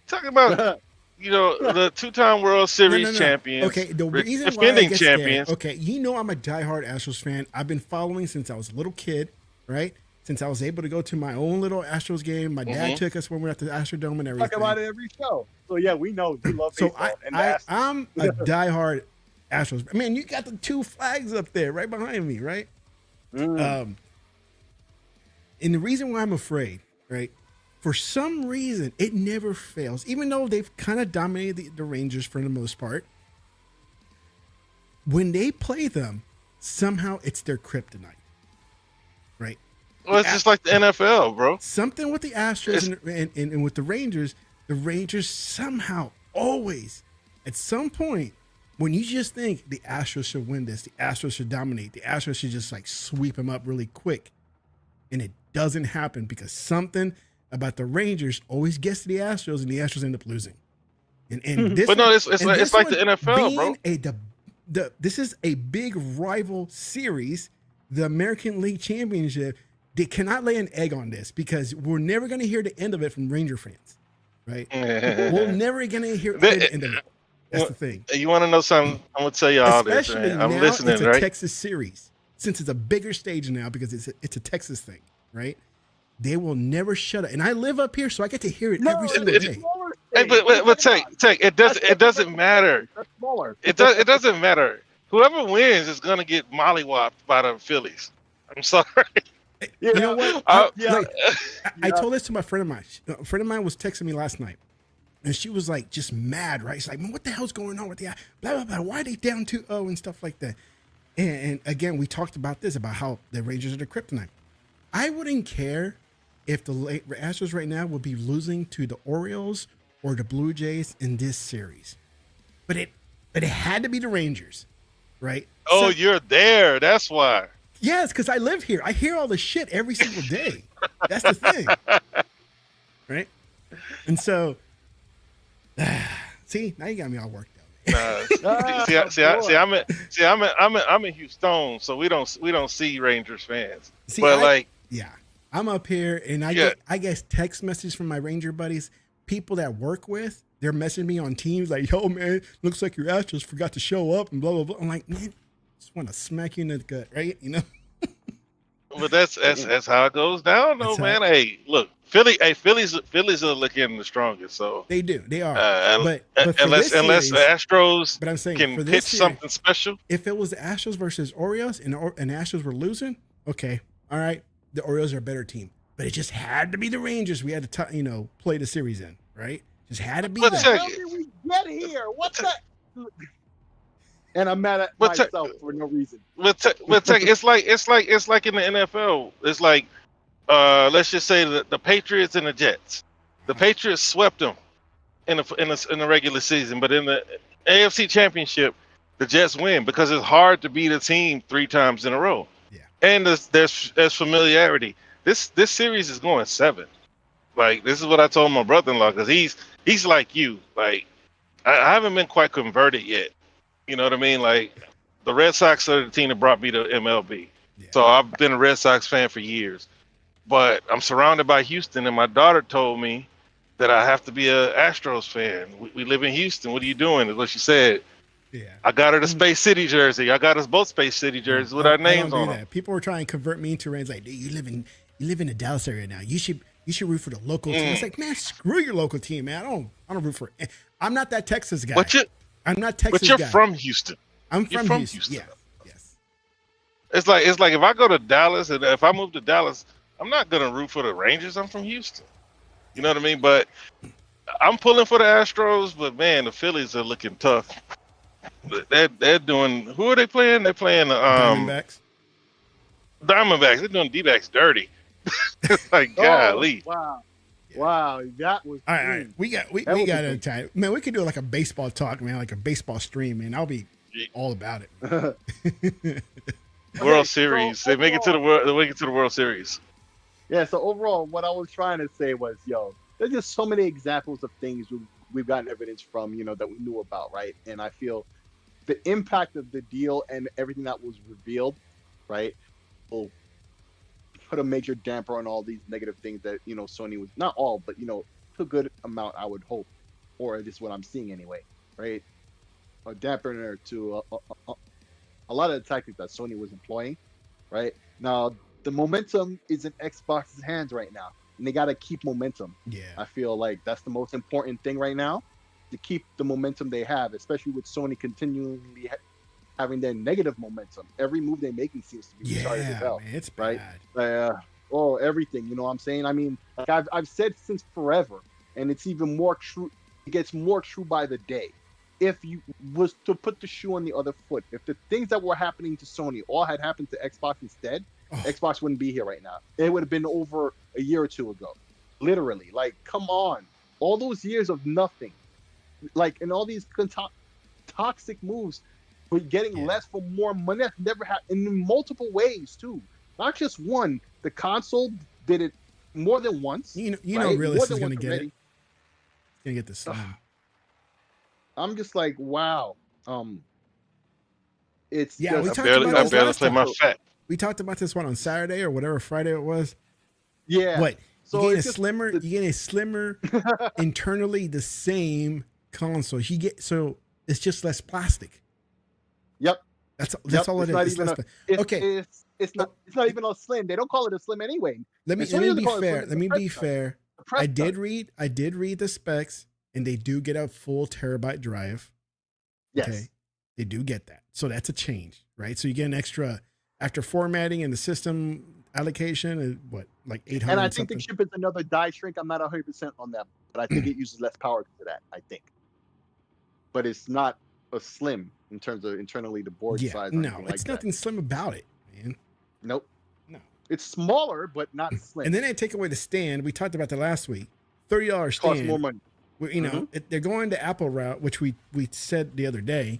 Talking about, the 2-time World Series no. champions. Okay, the reason why I defending get champions. scared, okay, I'm a diehard Astros fan. I've been following since I was a little kid, right? Since I was able to go to my own little Astros game. My dad took us when we were at the Astrodome and everything. talk about it every show. So yeah, we know you love So baseball. And the Astros. I'm a diehard Astros. Man, you got the 2 flags up there right behind me, right? And the reason why I'm afraid, right? For some reason, it never fails. Even though they've kind of dominated the Rangers for the most part, when they play them, somehow it's their kryptonite, right? Well, it's just like the NFL, bro. Something with the Astros and with the Rangers somehow always, at some point, when you just think the Astros should win this, the Astros should dominate, the Astros should just like sweep them up really quick, and it doesn't happen because something about the Rangers always gets to the Astros, and the Astros end up losing. And this, But no, it's like the one NFL, bro. being this is a big rival series, the American League Championship. They cannot lay an egg on this because we're never going to hear the end of it from Ranger fans, right? We're never going to hear the end of it. That's the thing. You want to know something? I'm gonna tell you all this, Especially man. I'm now, listening, it's a right? Texas series. Since it's a bigger stage now because it's a Texas thing, right? They will never shut up. And I live up here, so I get to hear it every single day. Hey, but take it doesn't matter. That's smaller. It doesn't matter. Whoever wins is gonna get mollywopped by the Phillies. I'm sorry. You know what? I told this to my friend of mine. A friend of mine was texting me last night, and she was like just mad, right? She's like, man, what the hell's going on with the blah, blah, blah. Why are they down 2-0 and stuff like that? And again, we talked about this, about how the Rangers are the kryptonite. I wouldn't care if the Astros right now would be losing to the Orioles or the Blue Jays in this series. But it had to be the Rangers, right? Oh, you're there. That's why. Yes, because I live here. I hear all the shit every single day. That's the thing. Right? And so, see, now you got me all worked up. I'm in Houston, so we don't see Rangers fans. See, but I'm up here, and I get text messages from my Ranger buddies, people that work with. They're messaging me on Teams like, "Yo, man, looks like your Astros forgot to show up," and blah blah blah. I'm like, man, just want to smack you in the gut, right? You know. But that's how it goes down, though, man. Hey, look, Phillies are looking the strongest, so they do. They are. But unless the Astros but I'm saying, can for pitch this series, something special. If it was the Astros versus Orioles and the Astros were losing, okay, all right, the Orioles are a better team. But it just had to be the Rangers. We had to play the series in, right? Just had to be But that. How did we get here? What's that? And I'm mad at myself for no reason. It's like in the NFL. It's like let's just say the Patriots and the Jets. The Patriots swept them in the regular season, but in the AFC Championship, the Jets win because it's hard to beat a team 3 times in a row. Yeah. And there's familiarity. This series is going 7. Like, this is what I told my brother-in-law, because he's like you. Like, I haven't been quite converted yet. You know what I mean? Like, the Red Sox are the team that brought me to MLB. Yeah. So I've been a Red Sox fan for years. But I'm surrounded by Houston, and my daughter told me that I have to be a Astros fan. We live in Houston. What are you doing? Is what she said. Yeah. I got her the Space City jersey. I got us both Space City jerseys with our names on them. People were trying to convert me into Rams. Like, dude, you live in the Dallas area now. You should root for the local team. It's like, man, screw your local team, man. I don't root for it. I'm not that Texas guy. I'm not Texas guy. But you're from Houston. I'm from Houston. Yeah. Yes. It's like if I go to Dallas and if I move to Dallas, I'm not gonna root for the Rangers. I'm from Houston. You know what I mean? But I'm pulling for the Astros. But man, the Phillies are looking tough. They're doing. Who are they playing? They're playing Diamondbacks. Diamondbacks. They're doing D-backs dirty. Like Oh golly. wow, Yeah. wow, that was. All right. We got That was a good. time. Man, we could do like a baseball talk, man, like a baseball stream, man. I'll be all about it. World Series. so They make it to the world. They make it to the World Series. Yeah, so overall, what I was trying to say was, there's just so many examples of things we've gotten evidence from, that we knew about, right? And I feel the impact of the deal and everything that was revealed, right, will put a major damper on all these negative things that, Sony was, not all, but, a good amount, I would hope, or just what I'm seeing anyway, right? A dampener to a lot of the tactics that Sony was employing, right? Now, the momentum is in Xbox's hands right now, and they got to keep momentum. Yeah. I feel like that's the most important thing right now, to keep the momentum they have, especially with Sony continually having their negative momentum. Every move they're making seems to be retarded as hell, man, it's right? bad. Everything, you know what I'm saying? I mean, like I've said since forever, and it's even more true. It gets more true by the day. If you was to put the shoe on the other foot, if the things that were happening to Sony all had happened to Xbox instead, Xbox wouldn't be here right now. It would have been over a year or two ago. Literally. Like, come on. All those years of nothing. Like, and all these toxic moves, we're getting less for more money. That's never happened in multiple ways, too. Not just one. The console did it more than once. You know, Realist is going to get it. He's going to get the Slim. I'm just like, wow. It's yeah. Just, We I talked barely, about I this barely last play time. my fat. We talked about this one on Saturday or whatever Friday it was. Yeah. What? So you it's get a slimmer, internally the same console. So it's just less plastic. Yep. That's all it is. It's not even a slim. They don't call it a slim anyway. Let me be fair. I did read the specs, and they do get a full terabyte drive. Yes. Okay. They do get that. So that's a change, right? So you get an extra after formatting and the system allocation, like 800. And I think the chip is another die shrink. I'm not 100% on that, but I think it uses less power to that. I think, but it's not a slim in terms of internally the board size. No, it's nothing slim about it, man. Nope. No, it's smaller, but not slim. And then they take away the stand. We talked about that last week. $30 stand costs more money. They're going the Apple route, which we said the other day.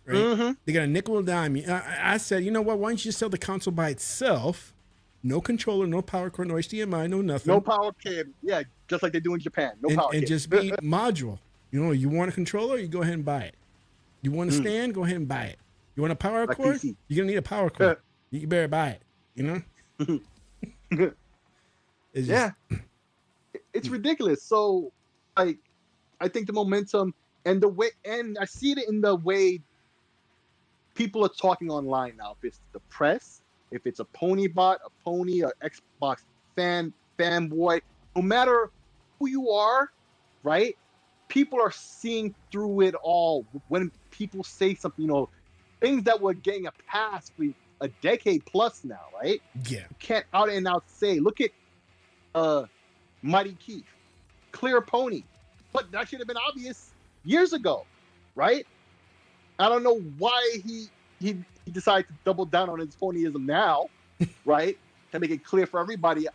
Right? Mm-hmm. They got a nickel and dime. I said, you know what? Why don't you just sell the console by itself? No controller, no power cord, no HDMI, no nothing. No power cable. Yeah, just like they do in Japan. No power cable. And just be module. You want a controller? You go ahead and buy it. You want a stand? Go ahead and buy it. You want a power cord? PC. You're going to need a power cord. You better buy it. It's ridiculous. So, like, I think the momentum and the way, and I see it in the way people are talking online now. If it's the press, if it's a pony bot, a pony, an Xbox fanboy, no matter who you are, right? People are seeing through it all. When people say something, things that were getting a pass for a decade plus now, right? Yeah. You can't out and out say, look at Mighty Keith, clear pony. But that should have been obvious years ago, right? I don't know why he decided to double down on his ponyism now, right? To make it clear for everybody.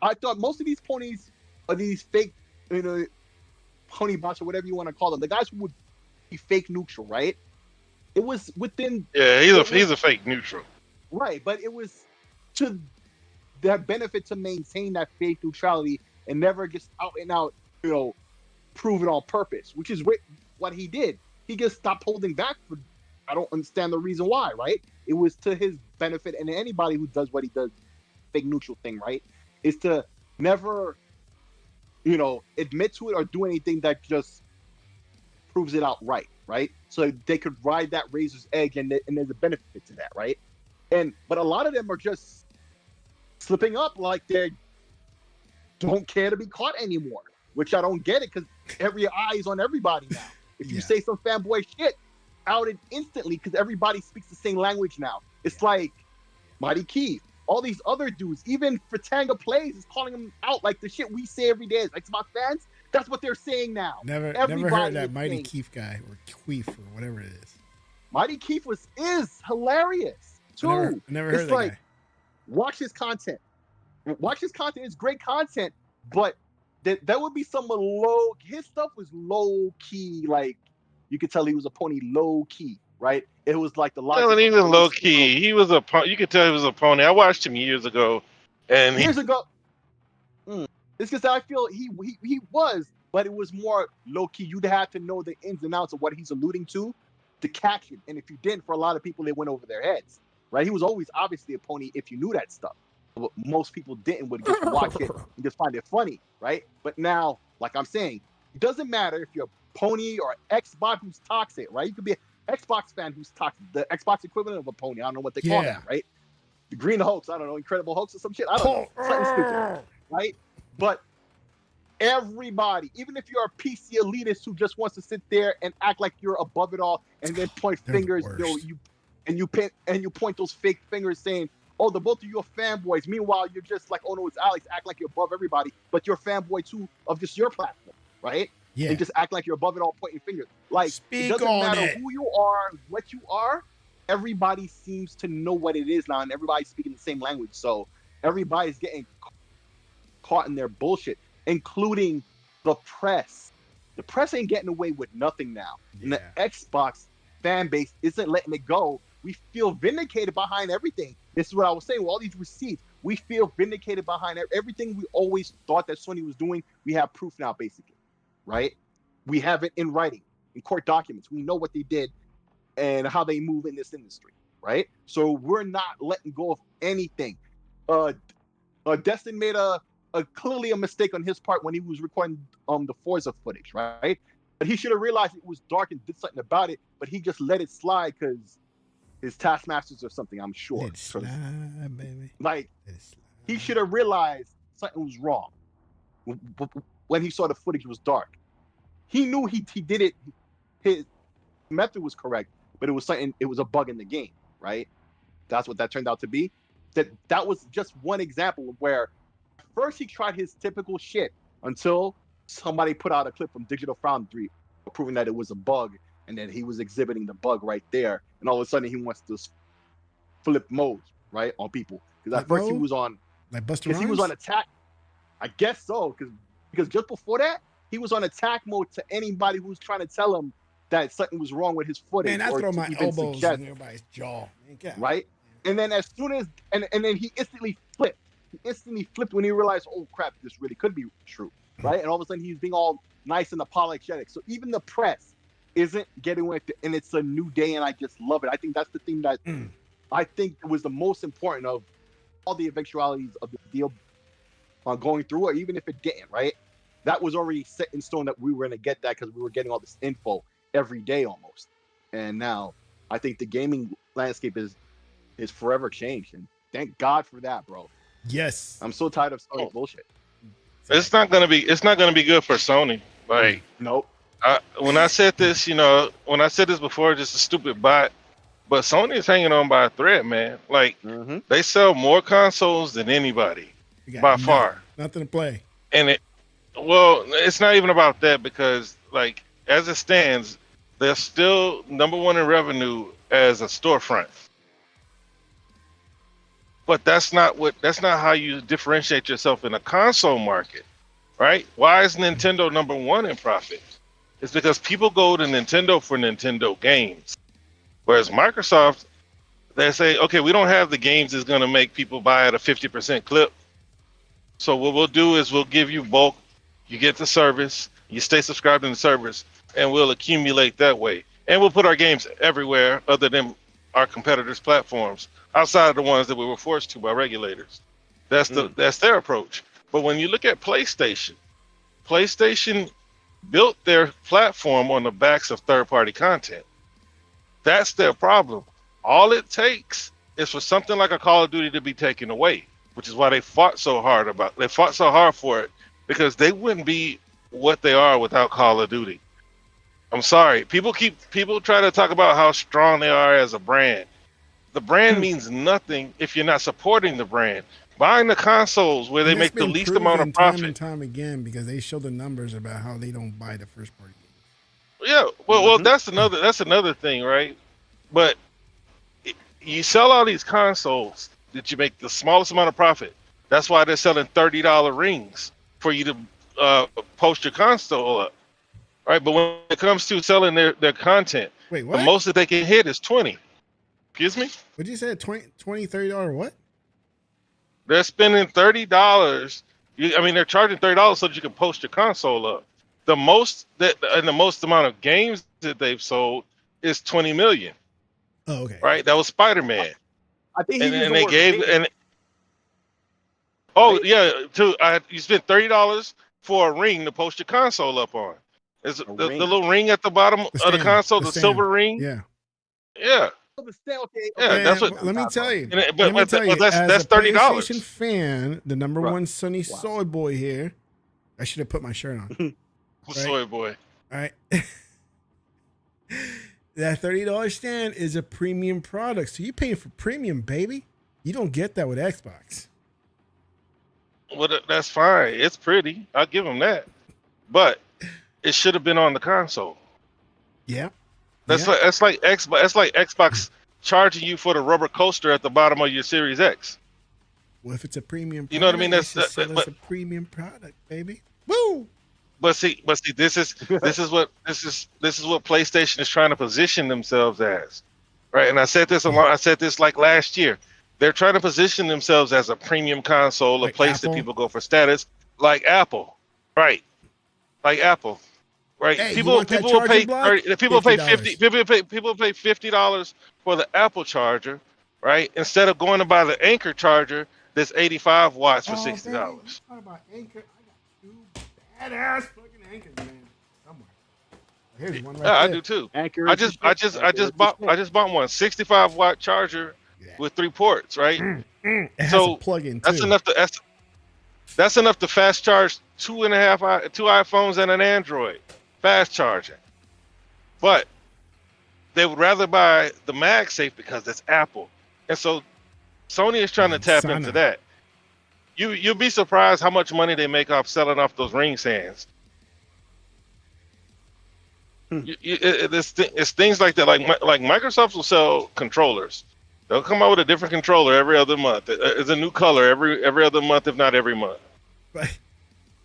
I thought most of these ponies are these fake, pony bots or whatever you want to call them. The guys who would be fake neutral, right? It was within. Yeah, he's a fake neutral. Right, but it was to their benefit to maintain that fake neutrality and never just out and out, prove it on purpose, which is what he did. He just stopped holding back. I don't understand the reason why, right? It was to his benefit, and anybody who does what he does, fake neutral thing, right, is to never, admit to it or do anything that just proves it outright, right? So they could ride that razor's edge, and there's a benefit to that, right? But a lot of them are just slipping up like they don't care to be caught anymore, which I don't get it because every eye is on everybody now. If you say some fanboy shit, outed instantly because everybody speaks the same language now. It's like Mighty Keith, all these other dudes, even Fratanga Plays is calling him out like the shit we say every day as Xbox fans. That's what they're saying now. Never heard that Mighty Keith guy or Queef or whatever it is. Mighty Keith is hilarious too. I never heard that guy. Watch his content. Watch his content. It's great content, but that would be some low. His stuff was low key. Like you could tell he was a pony low key, right? It was like the logic. Well, even low key, he was a. You could tell he was a pony. I watched him years ago, and It's because I feel he was, but it was more low key. You'd have to know the ins and outs of what he's alluding to catch it. And if you didn't, for a lot of people, it went over their heads, right? He was always obviously a pony if you knew that stuff. But most people didn't, would just watch it and just find it funny, right? But now, like I'm saying, it doesn't matter if you're a pony or an Xbox who's toxic, right? You could be an Xbox fan who's toxic, the Xbox equivalent of a pony. I don't know what they call that, right? The Green Hulks, I don't know, Incredible Hulks or some shit. I don't know. Something stupid, right? But everybody, even if you're a PC elitist who just wants to sit there and act like you're above it all and then point fingers, you point those fake fingers saying, oh, the both of you are fanboys. Meanwhile, you're just like, oh no, it's Alex. Act like you're above everybody, but you're a fanboy too of just your platform, right? Yeah. And just act like you're above it all, pointing fingers. Like, it doesn't matter who you are, what you are. Everybody seems to know what it is now, and everybody's speaking the same language. So everybody's getting caught in their bullshit, including the press. The press ain't getting away with nothing now. Yeah. And the Xbox fan base isn't letting it go. We feel vindicated behind everything. This is what I was saying with all these receipts. We feel vindicated behind everything we always thought that Sony was doing. We have proof now, basically, right? We have it in writing, in court documents. We know what they did and how they move in this industry, right? So we're not letting go of anything. Destin made clearly a mistake on his part when he was recording the Forza footage, right? But he should have realized it was dark and did something about it, but he just let it slide because his taskmasters or something, I'm sure. Slide, baby. Like, he should have realized something was wrong when he saw the footage was dark. He knew he did it. His method was correct, but it was a bug in the game, right? That's what that turned out to be. That was just one example where first he tried his typical shit until somebody put out a clip from Digital Foundry proving that it was a bug, and then he was exhibiting the bug right there, and all of a sudden he wants to flip modes, right, on people. Because at first he was on he was on attack. I guess so, because just before that he was on attack mode to anybody who was trying to tell him that something was wrong with his footage. Man, I throw my elbows in everybody's jaw. Right? And then as soon as and then he instantly flipped. He instantly flipped when he realized, oh crap, this really could be true, right? And all of a sudden he's being all nice and apologetic. So even the press isn't getting with it, and it's a new day, and I just love it. I think that's the thing that I think was the most important of all the eventualities of the deal going through, or even if it didn't, right? That was already set in stone that we were going to get that because we were getting all this info every day almost. And now I think the gaming landscape is forever changed, and thank God for that, bro. Yes, I'm so tired of Sony bullshit. It's not gonna be good for Sony. Like, nope. When I said this, when I said this before, just a stupid bot. But Sony is hanging on by a thread, man. Like, they sell more consoles than anybody by far. Nothing to play. And it's not even about that, because like as it stands, they're still #1 in revenue as a storefront. But that's not how you differentiate yourself in a console market, right? Why is Nintendo #1 in profit? It's because people go to Nintendo for Nintendo games. Whereas Microsoft, they say, okay, we don't have the games that's going to make people buy at a 50% clip. So what we'll do is we'll give you bulk, you get the service, you stay subscribed to the service, and we'll accumulate that way. And we'll put our games everywhere other than our competitors' platforms, outside of the ones that we were forced to by regulators. That's their approach. But when you look at PlayStation built their platform on the backs of third-party content. That's their problem. All it takes is for something like a Call of Duty to be taken away, which is why they fought so hard for it, because they wouldn't be what they are without Call of Duty. I'm sorry. People try to talk about how strong they are as a brand. the brand means nothing if you're not supporting the brand. Buying the consoles where they And that's make the been least proven amount of time profit. and time again because they show the numbers about how they don't buy the first party games. Yeah, well, that's another thing, right? But you sell all these consoles that you make the smallest amount of profit. That's why they're selling $30 rings for you to post your console up, right? But when it comes to selling their content, Wait, the what? most that they can hit is 20. Excuse me? What'd you say? $20, $30 what? They're spending $30. I mean, they're charging $30 so that you can post your console up. The most and the most amount of games that they've sold is 20 million. Oh, okay. Right? That was Spider-Man. I think he And used the they word gave bait. and you spent $30 for a ring to post your console up on. Is the little ring at the bottom of the console, the silver ring? Yeah. Yeah. Okay. Yeah, that's what. Let me tell you. But that's as a $30. PlayStation fan, the number one Sony Wow. soy boy here. I should have put my shirt on. Soy boy. All right. That $30 stand is a premium product. So you're paying for premium, baby. You don't get that with Xbox. Well, that's fine. It's pretty. I'll give them that. But it should have been on the console. Yeah. That's like Xbox. That's like Xbox charging you for the rubber coaster at the bottom of your Series X. Well, if it's a premium product, you know what I mean? That's it's a premium product, baby. Woo! But see, this is what PlayStation is trying to position themselves as, right? And I said this like last year. They're trying to position themselves as a premium console, like a place Apple? that people go for status, like Apple, right? Like Apple, right? Hey, people will pay $30, people pay $50 for the Apple charger, right? Instead of going to buy the Anchor charger that's 85 watts for $60. What about Anchor? I got two badass fucking Anchors, man. Somewhere. Here's one right there. I do too. Anchor I just bought one 65-watt charger with 3 ports, right? It has So a plug-in that's too. that's enough to fast charge two iPhones and an Android. Fast charging. But they would rather buy the MagSafe because it's Apple. And so Sony is trying to tap into that. You'll be surprised how much money they make off selling off those ring stands. It's things like that. Like Microsoft will sell controllers. They'll come out with a different controller every other month. It's a new color every other month, if not every month.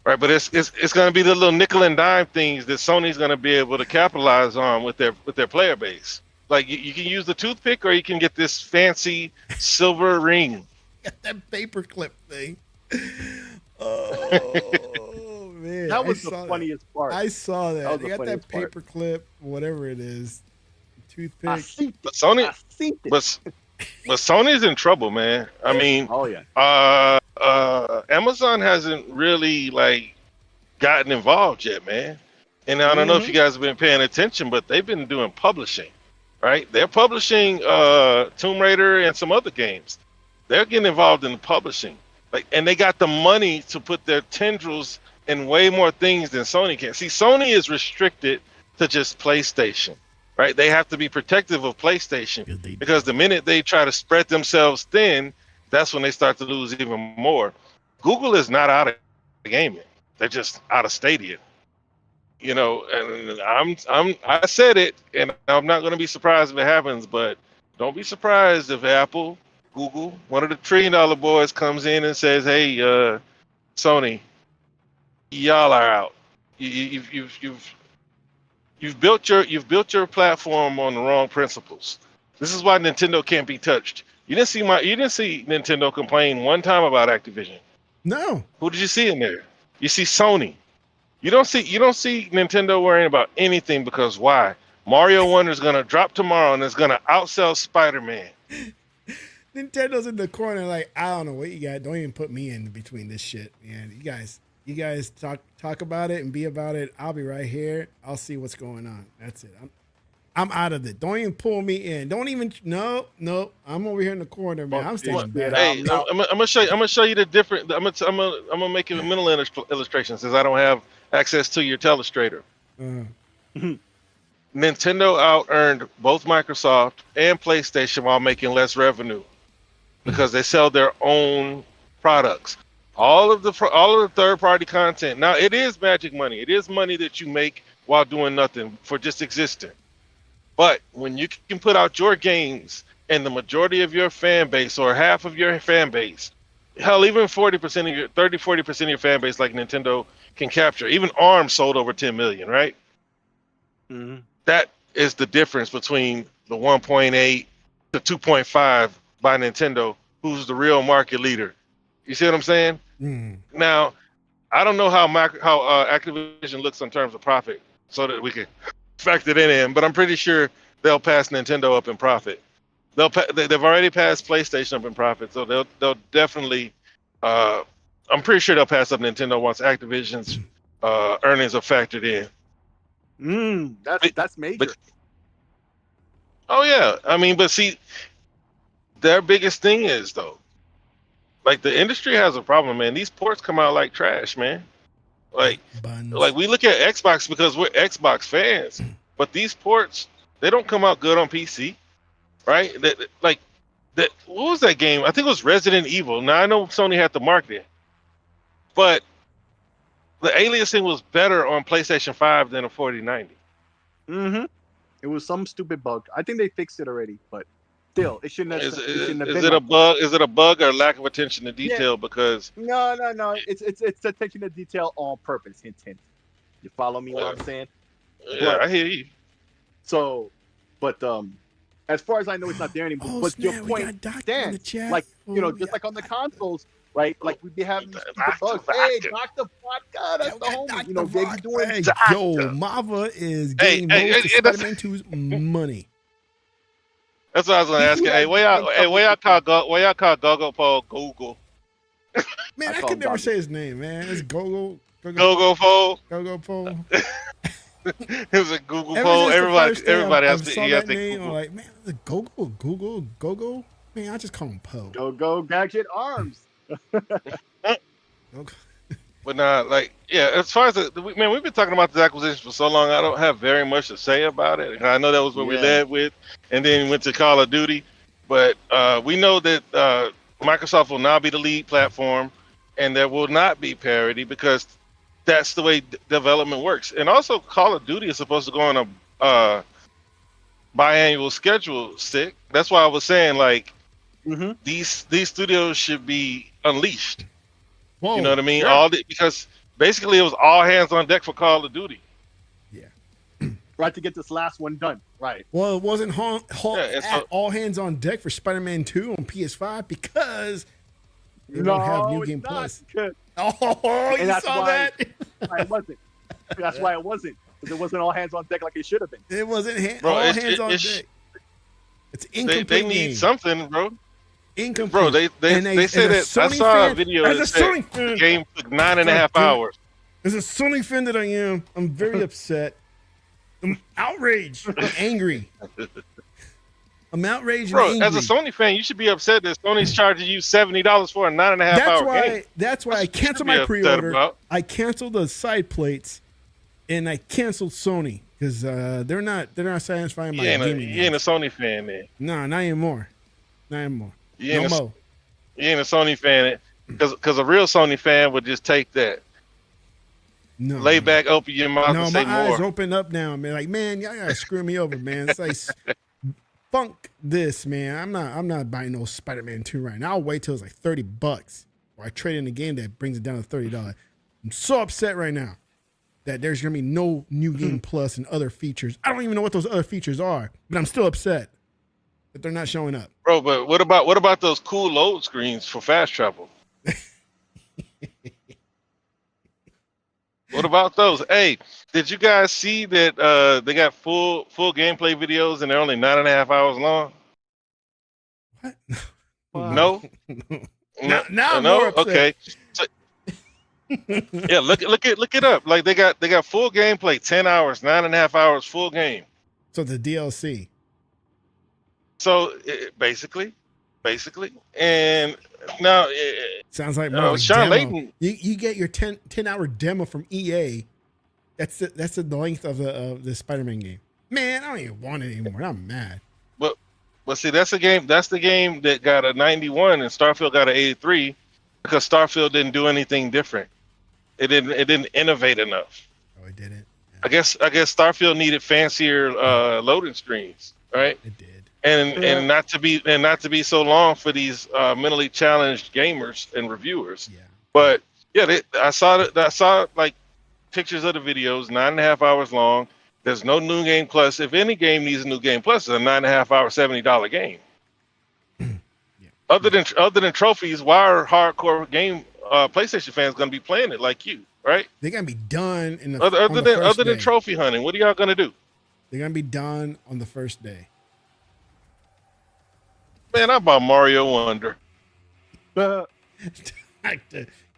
Right, but it's going to be the little nickel and dime things that Sony's going to be able to capitalize on with their player base. Like you can use the toothpick, or you can get this fancy silver ring. Got that paperclip thing. Oh man, That was the funniest part. I saw that. Was They the got that funniest part. whatever whatever it is, toothpick. I see But Sony, I see it. but Sony's in trouble, man. I mean, Oh yeah. Amazon hasn't really gotten involved yet, man. And I don't know if you guys have been paying attention, but they've been doing publishing, right? They're publishing Tomb Raider and some other games. They're getting involved in the publishing, and they got the money to put their tendrils in way more things than Sony can. See, Sony is restricted to just PlayStation, right? They have to be protective of PlayStation because the minute they try to spread themselves thin, that's when they start to lose even more. Google is not out of gaming; they're just out of Stadia. You know, and I said it, and I'm not going to be surprised if it happens. But don't be surprised if Apple, Google, one of the $1 trillion boys comes in and says, "Hey, Sony, y'all are out. You've built your platform on the wrong principles. This is why Nintendo can't be touched. You didn't see Nintendo complain one time about Activision. No. Who did you see in there? You see Sony. You don't see Nintendo worrying about anything because why? Mario Wonder is gonna drop tomorrow and it's gonna outsell Spider-Man. Nintendo's in the corner like, I don't know what you got. Don't even put me in between this shit, man. You guys talk about it and be about it. I'll be right here. I'll see what's going on. That's it. I'm out of it. Don't even pull me in. Don't even no. I'm over here in the corner, man. I'm standing back. Hey, I'm gonna show you the different. I'm gonna make you a mental illustration since I don't have access to your telestrator. Nintendo out-earned both Microsoft and PlayStation while making less revenue because they sell their own products. All of the third-party content. Now, it is magic money. It is money that you make while doing nothing for just existing. But when you can put out your games and the majority of your fan base or half of your fan base, hell, even 40% of your 40% of your fan base like Nintendo can capture. Even ARM sold over 10 million, right? Mhm. That is the difference between the 1.8 to 2.5 by Nintendo, who's the real market leader. You see what I'm saying? Now, I don't know how Activision looks in terms of profit, so that we can factor that in. But I'm pretty sure they'll pass Nintendo up in profit. They've already passed PlayStation up in profit, so they'll definitely. I'm pretty sure they'll pass up Nintendo once Activision's earnings are factored in. That's major. Oh yeah, I mean, but see, their biggest thing is though, like the industry has a problem, man. These ports come out like trash, man. Like we look at Xbox because we're Xbox fans, but these ports, they don't come out good on PC, right? What was that game? I think it was Resident Evil. Now I know Sony had to market it, but the aliasing was better on PlayStation 5 than a 4090. Mm-hmm. It was some stupid bug. I think they fixed it already, but still, it shouldn't have. Is been it a bug? Is it a bug or lack of attention to detail? Because no. It's attention to detail on purpose. Hint, hint. You follow me? What I'm saying? Yeah, I hear you. So, but as far as I know, it's not there anymore. But your point stands. Like just like on the consoles, right? Like we'd be having these stupid bugs. Hey, Dr. Vodka, that's the homie. They be doing. Hey, yo, Mava is getting most of Spider-Man 2's money. That's what I was gonna ask you. Hey, where y'all call Gogo Pole Google? Man, I could never say his name, man. It's Gogo Pole. Gogo Pole. It was a Google Pole. Everybody has to. You have to name. I'm like, man, is it Gogo. Man, I just call him Poe. Go Gadget Arms. Okay. But nah, as far as we've been talking about this acquisition for so long. I don't have very much to say about it. I know that was what we led with, and then went to Call of Duty. But we know that Microsoft will now be the lead platform, and there will not be parity because that's the way development works. And also, Call of Duty is supposed to go on a biannual schedule. Stick. That's why I was saying these studios should be unleashed. Whoa, you know what I mean? Yeah. Because basically it was all hands on deck for Call of Duty. Yeah. Right, to get this last one done. Right. Well, it wasn't all hands on deck for Spider-Man 2 on PS5 because they don't have New Game Plus. Oh, you saw that? It wasn't. That's why it wasn't. Because it wasn't all hands on deck like it should have been. It wasn't all hands on deck. It's incomplete. They need something, bro. Incomplete. Bro, they say that I saw a video that said the game took 9.5 hours. As a Sony fan that I am, I'm very upset. I'm outraged. I'm angry. I'm outraged and angry. As a Sony fan, you should be upset that Sony's charging you $70 for a 9.5 hour game. That's why I canceled my pre-order. I canceled the side plates, and I canceled Sony because they're not satisfying my gaming. You ain't a Sony fan, man. No, not anymore. You ain't a Sony fan because a real Sony fan would just take that. No, lay back, open your mouth, and say more. My eyes open up now, man. Like, man, y'all gotta screw me over, man. It's like, funk this, man. I'm not buying no Spider-Man 2 right now. I'll wait till it's like $30, or I trade in a game that brings it down to $30. I'm so upset right now that there's gonna be no New Game Plus and other features. I don't even know what those other features are, but I'm still upset that they're not showing up. Bro, but what about those cool load screens for fast travel? What about those? Hey, did you guys see that they got full gameplay videos and they're only 9.5 hours long? What? No. Now I'm more upset. Okay. So, yeah, look it up. Like they got full gameplay, 10 hours, 9.5 hours, full game. So the DLC. So basically, and now sounds like more Sean Layden. You get your 10 hour demo from EA. That's the length of the Spider-Man game. Man, I don't even want it anymore. I'm mad. But see, that's the game. That's the game that got a 91 and Starfield got an 83 because Starfield didn't do anything different. It didn't innovate enough. Oh, it didn't. I guess Starfield needed fancier loading screens, right? It did. And not to be so long for these mentally challenged gamers and reviewers. Yeah. But yeah, I saw like pictures of the videos, 9.5 hours long. There's no new game plus. If any game needs a new game plus, it's a 9.5 hour, $70 game. Yeah. Other than trophies, why are hardcore game PlayStation fans gonna be playing it like you, right? They're gonna be done in the Other than trophy hunting, what are y'all gonna do? They're gonna be done on the first day. Man, I bought Mario Wonder. Uh,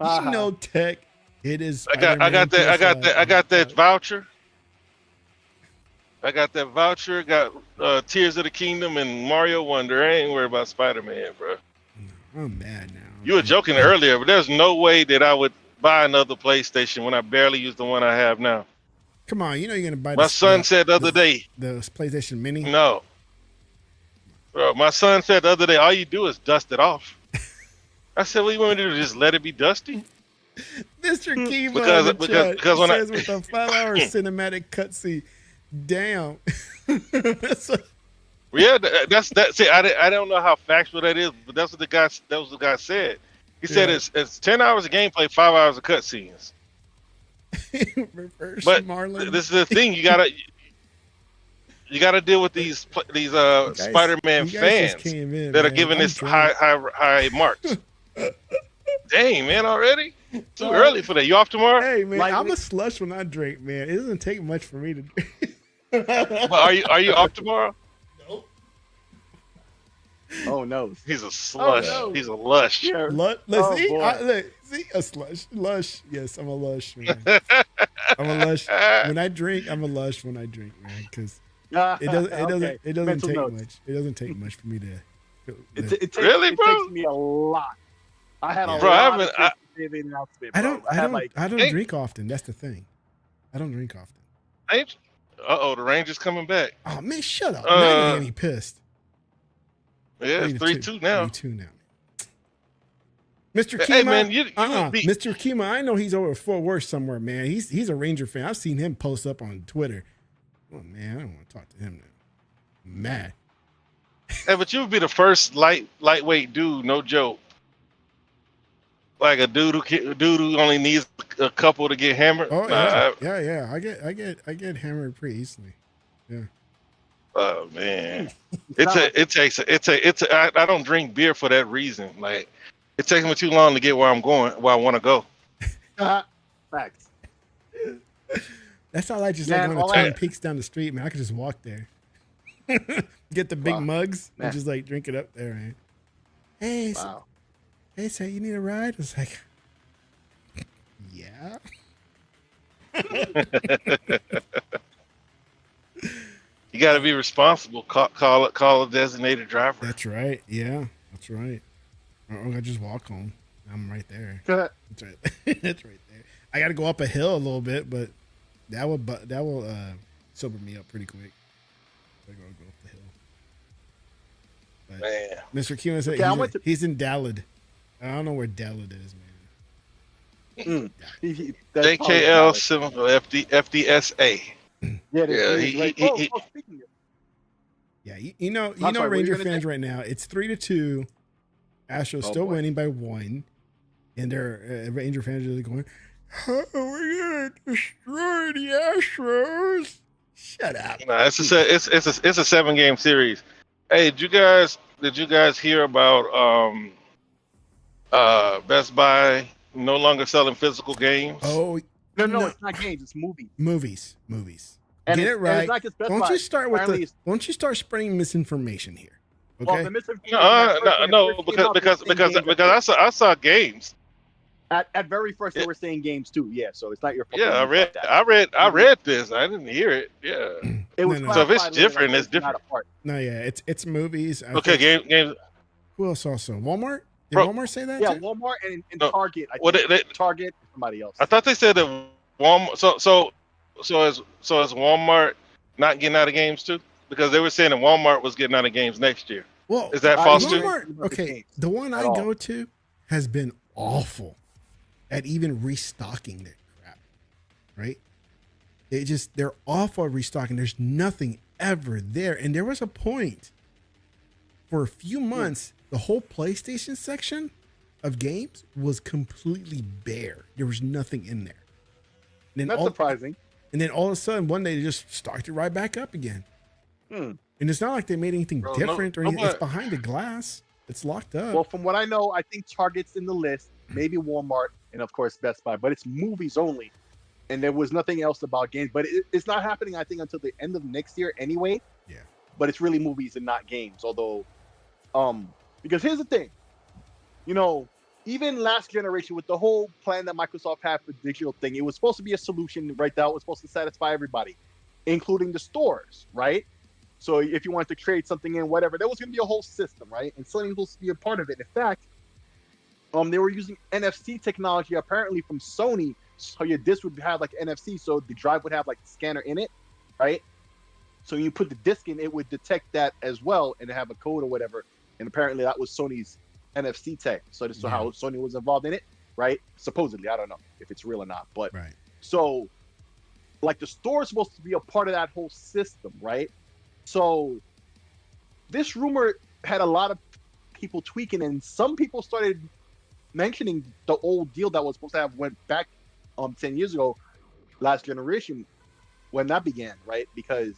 You know, Tech. It is. I got that voucher. I got that voucher. Got Tears of the Kingdom and Mario Wonder. I ain't worried about Spider-Man, bro. I'm mad now. You were joking earlier, but there's no way that I would buy another PlayStation when I barely use the one I have now. Come on, you know you're gonna buy. My son said the other day. The PlayStation Mini. No. Bro, my son said the other day, all you do is dust it off. I said, what you want me to do? Just let it be dusty? Mr. Kiva because when says with a 5-hour cinematic cutscene. Damn. Yeah, that's that. See, I don't know how factual that is, but that's what the guy said. He said it's 10 hours of gameplay, 5 hours of cutscenes. Reverse But Marlon. this is the thing: you gotta deal with these Spider-Man fans that are giving this high marks. Dang, man, already? Too early for that. You off tomorrow? Hey, man, I'm a slush when I drink, man. It doesn't take much for me to drink. But are you off tomorrow? Nope. Oh no, he's a slush. Oh, no. He's a lush. Yeah. See a slush. Lush. Yes, I'm a lush, man. I'm a lush. When I drink, I'm a lush when I drink, man. Because it doesn't take much. It doesn't take much for me to. It really, bro? It takes me a lot. I had a bro, lot. I don't drink often. That's the thing. I don't drink often. The Rangers coming back. Oh man, shut up! Now you're pissed. Yeah, it's 3-2 now. 3-2 now. Mr. Kima, hey man, Mr. Kima, I know he's over Fort Worth somewhere, man. He's a Ranger fan. I've seen him post up on Twitter. Oh man, I don't want to talk to him now. I'm mad. Hey, but you would be the first lightweight dude, no joke. Like a dude who only needs a couple to get hammered. Oh yeah. I get hammered pretty easily. Yeah. Oh man, I don't drink beer for that reason. Like, it takes me too long to get where I'm going, where I want to go. Facts. That's all I just like going to Twin Peaks down the street, man. I could just walk there. Get the big mugs and just like drink it up there, man. Hey, so you need a ride? It's like, yeah. You got to be responsible. Call a designated driver. That's right. Yeah, that's right. Or I just walk home. I'm right there. That's right. That's right there. I got to go up a hill a little bit, but that will sober me up pretty quick. I gotta go up the hill. But man, Mr. Kima said he's in Dallad. I don't know where Dallad is, man. JKL symbol FDSA. Yeah, you know Ranger fans right now. It's 3-2. Astros still winning by 1, and their Ranger fans are going, "Oh, we're gonna destroy the Astros." Shut up. No, it's a 7-game series. Hey, did you guys hear about Best Buy no longer selling physical games? Oh no, it's not games, it's movies. Movies. And get it right. Don't you start spreading misinformation here? Okay. Well, the misinformation because I saw games. At very first, they were saying games too. Yeah, so it's not your fault. Yeah, I read this. I didn't hear it. Yeah. It was so if it's different, it's different. No, yeah, it's movies. Okay, games. Who else also? Walmart? Did Walmart say that? Yeah, too? Walmart and Target. Target and somebody else. I thought they said that Walmart. So is Walmart not getting out of games too? Because they were saying that Walmart was getting out of games next year. Well, Is that I false agree. too? Walmart, okay, the one I go to has been awful at even restocking their crap, right? They're awful at restocking. There's nothing ever there. And there was a point for a few months, the whole PlayStation section of games was completely bare. There was nothing in there. And then That's surprising. And then all of a sudden, one day they just started it right back up again. And it's not like they made anything different or anything. It's behind the glass. It's locked up. Well, from what I know, I think Target's in the list, maybe Walmart, and of course Best Buy. But it's movies only, and there was nothing else about games. But it's not happening, I think, until the end of next year anyway. Yeah. But it's really movies and not games. Although, because here's the thing, you know, even last generation with the whole plan that Microsoft had for digital thing, it was supposed to be a solution, right? That was supposed to satisfy everybody, including the stores, right? So if you wanted to trade something in, whatever, there was going to be a whole system, right? And Sony was supposed to be a part of it. In fact, they were using NFC technology apparently from Sony, so your disc would have like NFC, so the drive would have like the scanner in it, right? So you put the disc in, it would detect that as well and have a code or whatever. And apparently that was Sony's NFC tech. So this is how Sony was involved in it, right? Supposedly, I don't know if it's real or not, but so like the store is supposed to be a part of that whole system, right? So this rumor had a lot of people tweaking, and some people started mentioning the old deal that was supposed to have went back 10 years ago, last generation, when that began, right? Because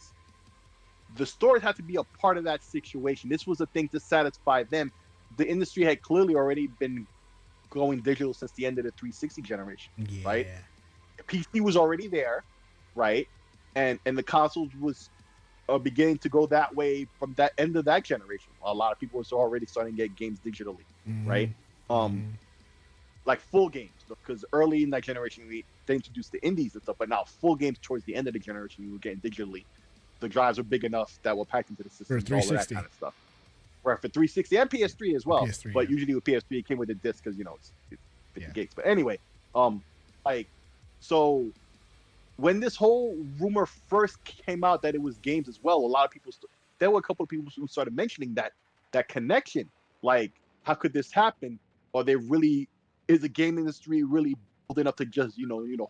the stores had to be a part of that situation. This was a thing to satisfy them. The industry had clearly already been going digital since the end of the 360 generation, right? PC was already there, right? And the consoles was beginning to go that way from that end of that generation. A lot of people were already starting to get games digitally, right? Like full games, because early in that generation they introduced the indies and stuff, but now full games towards the end of the generation you were getting digitally. The drives were big enough that were packed into the system, all of that kind of stuff. Right, for 360 and PS3 as well. PS3, but usually with PS3 it came with a disc because you know it's 50 gigs. But anyway, like so when this whole rumor first came out that it was games as well, a lot of people there were a couple of people who started mentioning that connection. Like, how could this happen? Or they really is the game industry really bold enough to just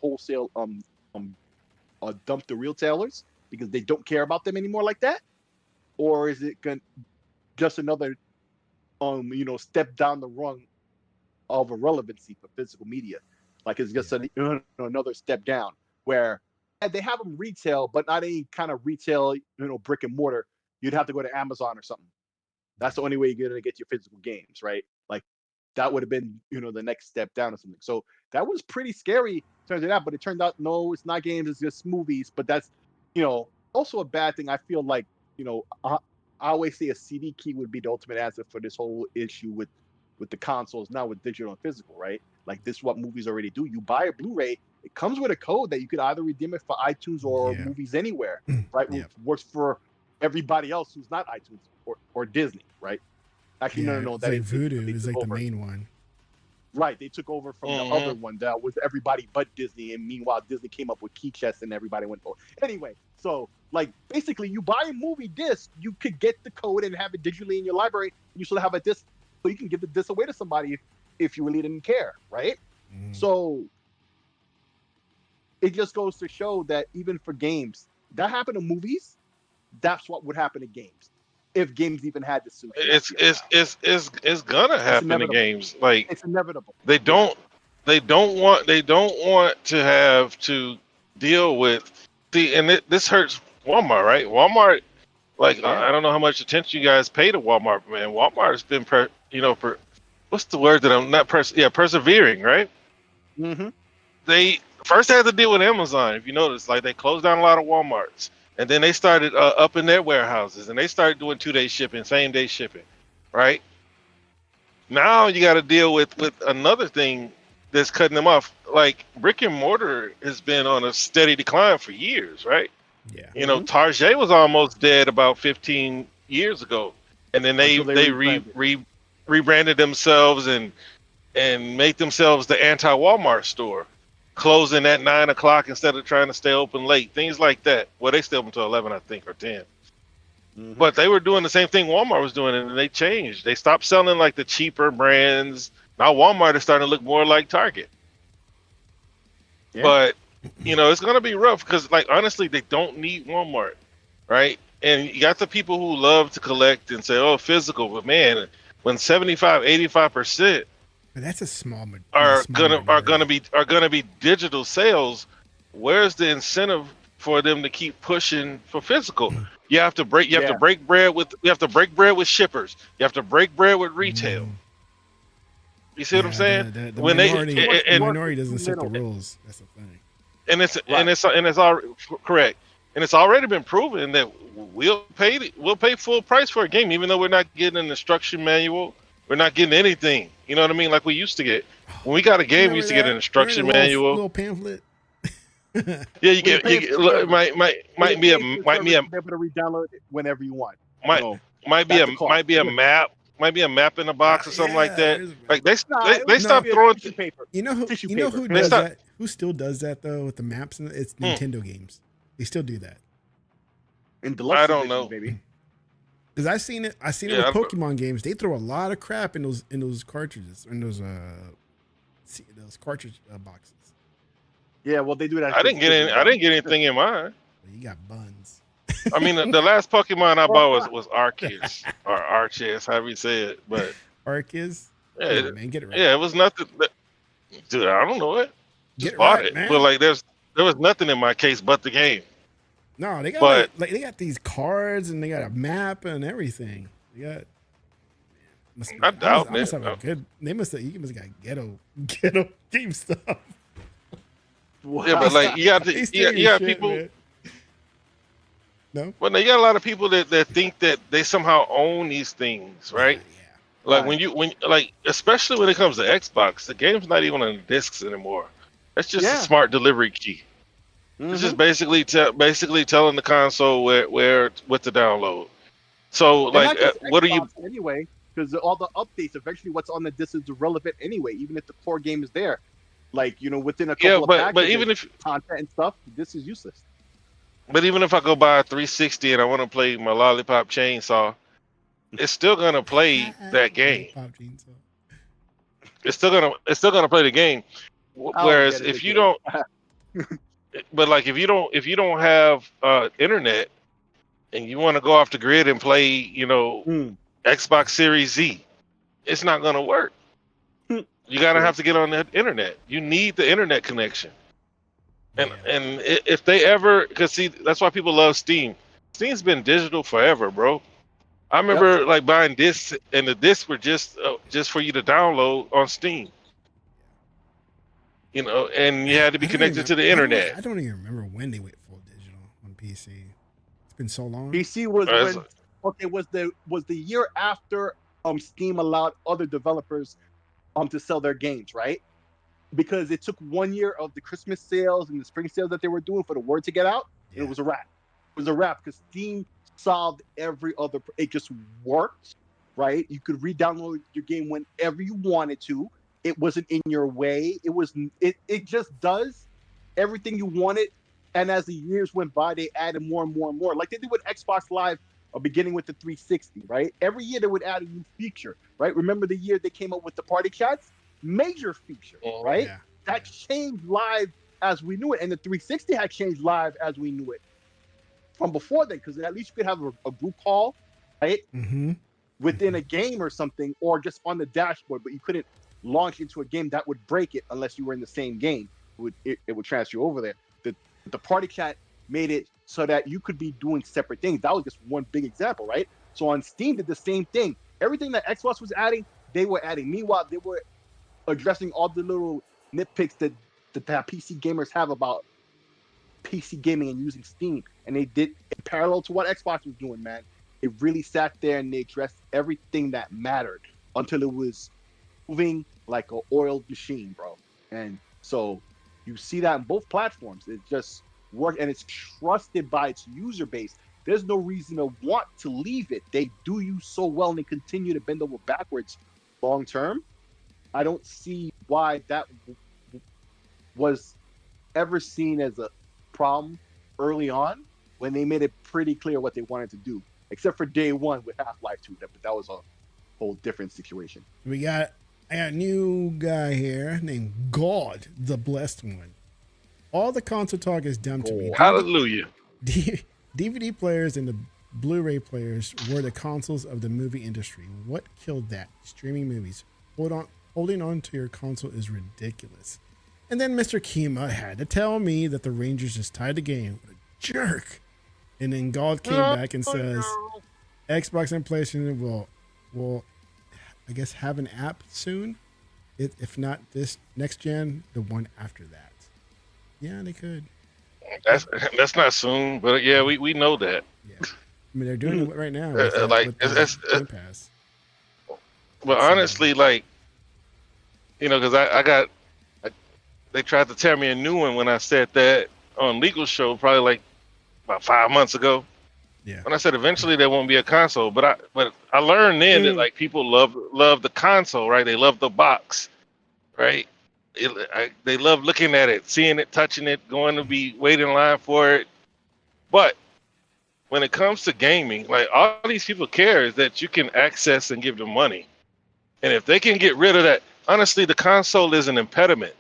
wholesale dump the retailers because they don't care about them anymore like that? Or is it just another step down the rung of irrelevancy for physical media? Like it's just another step down where they have them retail, but not any kind of retail, brick and mortar. You'd have to go to Amazon or something. That's the only way you're gonna get your physical games, right? Like that would have been, the next step down or something. So that was pretty scary, turns out. But it turned out, no, it's not games, it's just movies. But that's, also a bad thing. I feel like, I always say a CD key would be the ultimate answer for this whole issue with the consoles, now with digital and physical, right? Like this is what movies already do. You buy a Blu-ray, it comes with a code that you could either redeem it for iTunes or Movies Anywhere, right? Which works for everybody else who's not iTunes or Disney, right? Actually, no. That like Voodoo is like the main one. Right, they took over from the other one that was everybody but Disney, and meanwhile Disney came up with key chests and everybody went for it. Anyway, so like basically you buy a movie disc, you could get the code and have it digitally in your library. You still have a disc, so you can give the disc away to somebody if you really didn't care, right? So it just goes to show that even for games, that happened to movies, that's what would happen to games. If games even had the solution. It's gonna happen to games. Like it's inevitable. They don't want to have to deal with this hurts Walmart, right? Walmart, like I don't know how much attention you guys pay to Walmart, man. Walmart has been what's the word that I'm not persevering, right? They first had to deal with Amazon. If you notice, like they closed down a lot of Walmarts. And then they started up in their warehouses, and they started doing 2-day shipping, same-day shipping, right? Now you got to deal with another thing that's cutting them off. Like brick and mortar has been on a steady decline for years, right? Yeah. Target was almost dead about 15 years ago, and then they rebranded themselves and make themselves the anti-Walmart store. closing at 9 o'clock instead of trying to stay open late. Things like that. Well, they stay open until 11, I think, or 10. But they were doing the same thing Walmart was doing, and they changed. They stopped selling like the cheaper brands. Now Walmart is starting to look more like Target. Yeah. But it's gonna be rough because, like, honestly, they don't need Walmart, right? And you got the people who love to collect and say, "Oh, physical," but man, when 75, 85% But that's a small. are small gonna be digital sales, where's the incentive for them to keep pushing for physical? You have to break bread with shippers. You have to break bread with retail. You see what I'm saying? The When minority doesn't set the rules. That's the thing. and it's all correct, and it's already been proven that we'll pay full price for a game, even though we're not getting an instruction manual. We're not getting anything. You know what I mean? Like we used to get. When we got a game, we used to get an instruction manual. Little pamphlet. Yeah, you get might be a be able to re-download it whenever you want. Might be a map. Might be a map in the box or something like that. Like they stopped throwing paper. You know who does that? Who still does that though with the maps? It's Nintendo games. They still do that. In deluxe I don't edition, know, baby. Because I've seen it with Pokemon games. They throw a lot of crap in those cartridges, in those cartridge boxes. Yeah, well, they do that. I didn't get anything in mine. You got buns. I mean, the last Pokemon I bought was Arceus or Arceus, however you say it. But Arceus. yeah, Man, get it right. yeah, it was nothing. Dude, I don't know it. Just Get it bought right, it, man. but like there was nothing in my case but the game. No, they got they got these cards and they got a map and everything. They got. I doubt must it. have a good. You must have got ghetto game stuff. Wow. Yeah, but like you got people. Man. No. Well, no, you got a lot of people that think that they somehow own these things, right? Yeah. Like when especially when it comes to Xbox, the game's not even on the discs anymore. That's just a smart delivery key. It's just basically telling the console where what to download. So like, what are you anyway? Because all the updates, eventually, what's on the disc is irrelevant anyway. Even if the core game is there, like within a couple of packages, but even if content and stuff, this is useless. But even if I go buy a 360 and I want to play my Lollipop Chainsaw, it's still gonna play that game. It's still gonna play the game. Whereas if you don't, but like if you don't have internet and you want to go off the grid and play, Xbox Series Z, it's not gonna work. You gotta have to get on the internet. You need the internet connection. And if they ever, because see, that's why people love Steam. Steam's been digital forever, bro. I remember like buying discs, and the discs were just for you to download on Steam. And you had to be connected to the internet. I don't even remember when they went full digital on PC. It's been so long. PC was was the year after Steam allowed other developers to sell their games, right? Because it took 1 year of the Christmas sales and the spring sales that they were doing for the word to get out. Yeah. And it was a wrap. It was a wrap because Steam solved every other. It just worked, right? You could re-download your game whenever you wanted to. It wasn't in your way. It just does everything you wanted. And as the years went by, they added more and more and more. Like they did with Xbox Live, beginning with the 360, right? Every year they would add a new feature, right? Remember the year they came up with the party chats? Major feature, right? Yeah. That changed live as we knew it. And the 360 had changed live as we knew it from before then, because at least you could have a group call, right? Mm-hmm. Within a game or something, or just on the dashboard, but you couldn't launch into a game that would break it unless you were in the same game. It would transfer you over there. The party chat made it so that you could be doing separate things. That was just one big example, right? So on Steam did the same thing. Everything that Xbox was adding, they were adding. Meanwhile, they were addressing all the little nitpicks that PC gamers have about PC gaming and using Steam. And they did in parallel to what Xbox was doing, man. It really sat there and they addressed everything that mattered until it was moving like an oiled machine, bro. And so you see that on both platforms. It just worked, and it's trusted by its user base. There's no reason to want to leave it. They do you so well, and they continue to bend over backwards long term. I don't see why that was ever seen as a problem early on when they made it pretty clear what they wanted to do, except for day one with Half-Life 2. But that was a whole different situation. I got a new guy here named God, the Blessed One. All the console talk is dumb to me. Hallelujah. DVD players and the Blu-ray players were the consoles of the movie industry. What killed that? Streaming movies. Holding on to your console is ridiculous. And then Mr. Kima had to tell me that the Rangers just tied the game. What a jerk. And then God came back and says, Xbox and PlayStation will I guess have an app soon. If not this next gen, the one after that. Yeah, they could. That's not soon, but yeah, we know that. Yeah, I mean they're doing it right now. Like with Game Pass. But honestly, like, you know, because they tried to tear me a new one when I said that on Legal Show probably like about 5 months ago. Yeah. When I said eventually there won't be a console, but I learned then that like people love the console, right? They love the box, right? They love looking at it, seeing it, touching it, going to be waiting in line for it. But when it comes to gaming, like all these people care is that you can access and give them money. And if they can get rid of that, honestly, the console is an impediment.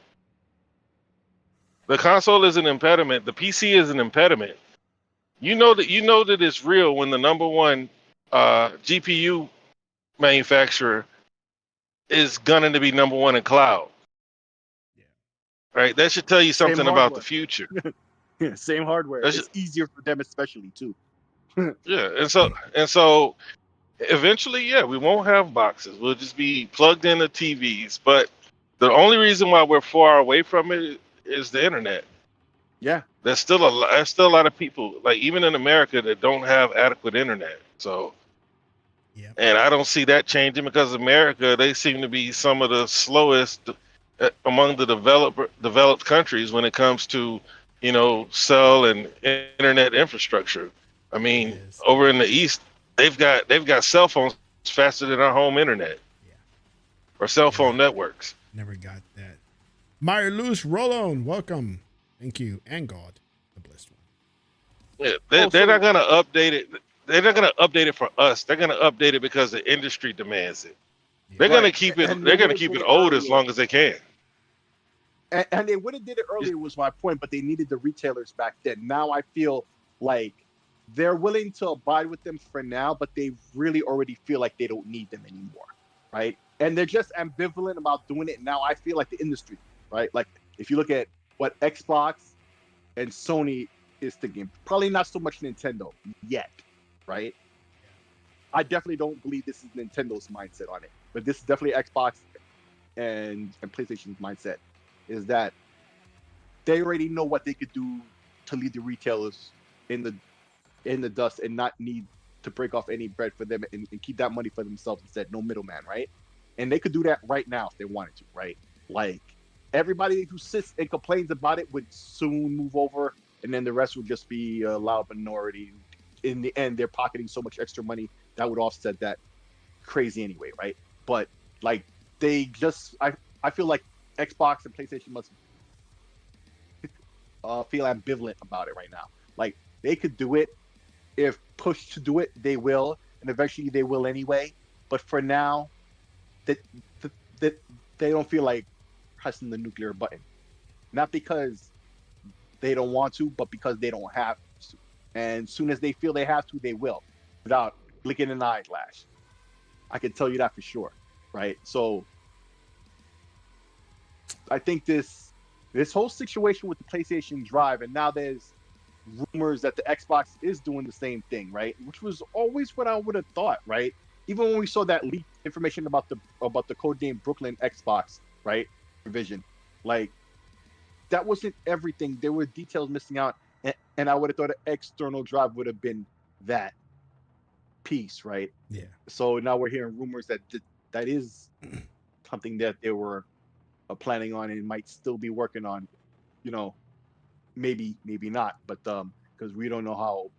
The console is an impediment. The PC is an impediment. You know that it's real when the number one GPU manufacturer is gunning to be number one in cloud. Yeah. Right? That should tell you something about the future. Yeah, same hardware. It's easier for them, especially too. Yeah, and so eventually, yeah, we won't have boxes. We'll just be plugged into TVs. But the only reason why we're far away from it is the internet. Yeah, There's still a lot of people, like even in America, that don't have adequate internet. So, yeah, and I don't see that changing because America, they seem to be some of the slowest among the developed countries when it comes to, you know, cell and internet infrastructure. I mean, over in the East, they've got cell phones faster than our home internet. Yeah. Or cell phone networks. Never got that. Meyer Luce Rollon, welcome. Thank you. And God, the Blessed One. Yeah, they're not gonna update it. They're not gonna update it for us. They're gonna update it because the industry demands it. Yeah. They're gonna keep it. They're gonna keep it old as long as they can. And they would have did it earlier was my point, but they needed the retailers back then. Now I feel like they're willing to abide with them for now, but they really already feel like they don't need them anymore, right? And they're just ambivalent about doing it now. I feel like the industry, right? Like if you look at what Xbox and Sony is thinking, probably not so much Nintendo yet, right? I definitely don't believe this is Nintendo's mindset on it, but this is definitely Xbox and PlayStation's mindset, is that they already know what they could do to lead the retailers in the dust and not need to break off any bread for them and keep that money for themselves instead, no middleman, right? And they could do that right now if they wanted to, right? Like everybody who sits and complains about it would soon move over, and then the rest would just be a loud minority. In the end, they're pocketing so much extra money that would offset that crazy anyway, right? But like they just, I feel like Xbox and PlayStation must feel ambivalent about it right now. Like they could do it if pushed to do it, they will, and eventually they will anyway. But for now, that they don't feel like pressing the nuclear button, not because they don't want to, but because they don't have to. And as soon as they feel they have to, they will, without blinking an eyelash. I can tell you that for sure, right? So I think this whole situation with the PlayStation Drive, and now there's rumors that the Xbox is doing the same thing, right? Which was always what I would have thought, right? Even when we saw that leaked information about the code name Brooklyn Xbox, right? Revision, like that wasn't everything. There were details missing out, and I would have thought an external drive would have been that piece, right? Yeah. So now we're hearing rumors that that is something that they were planning on and might still be working on. You know, maybe not, but because we don't know how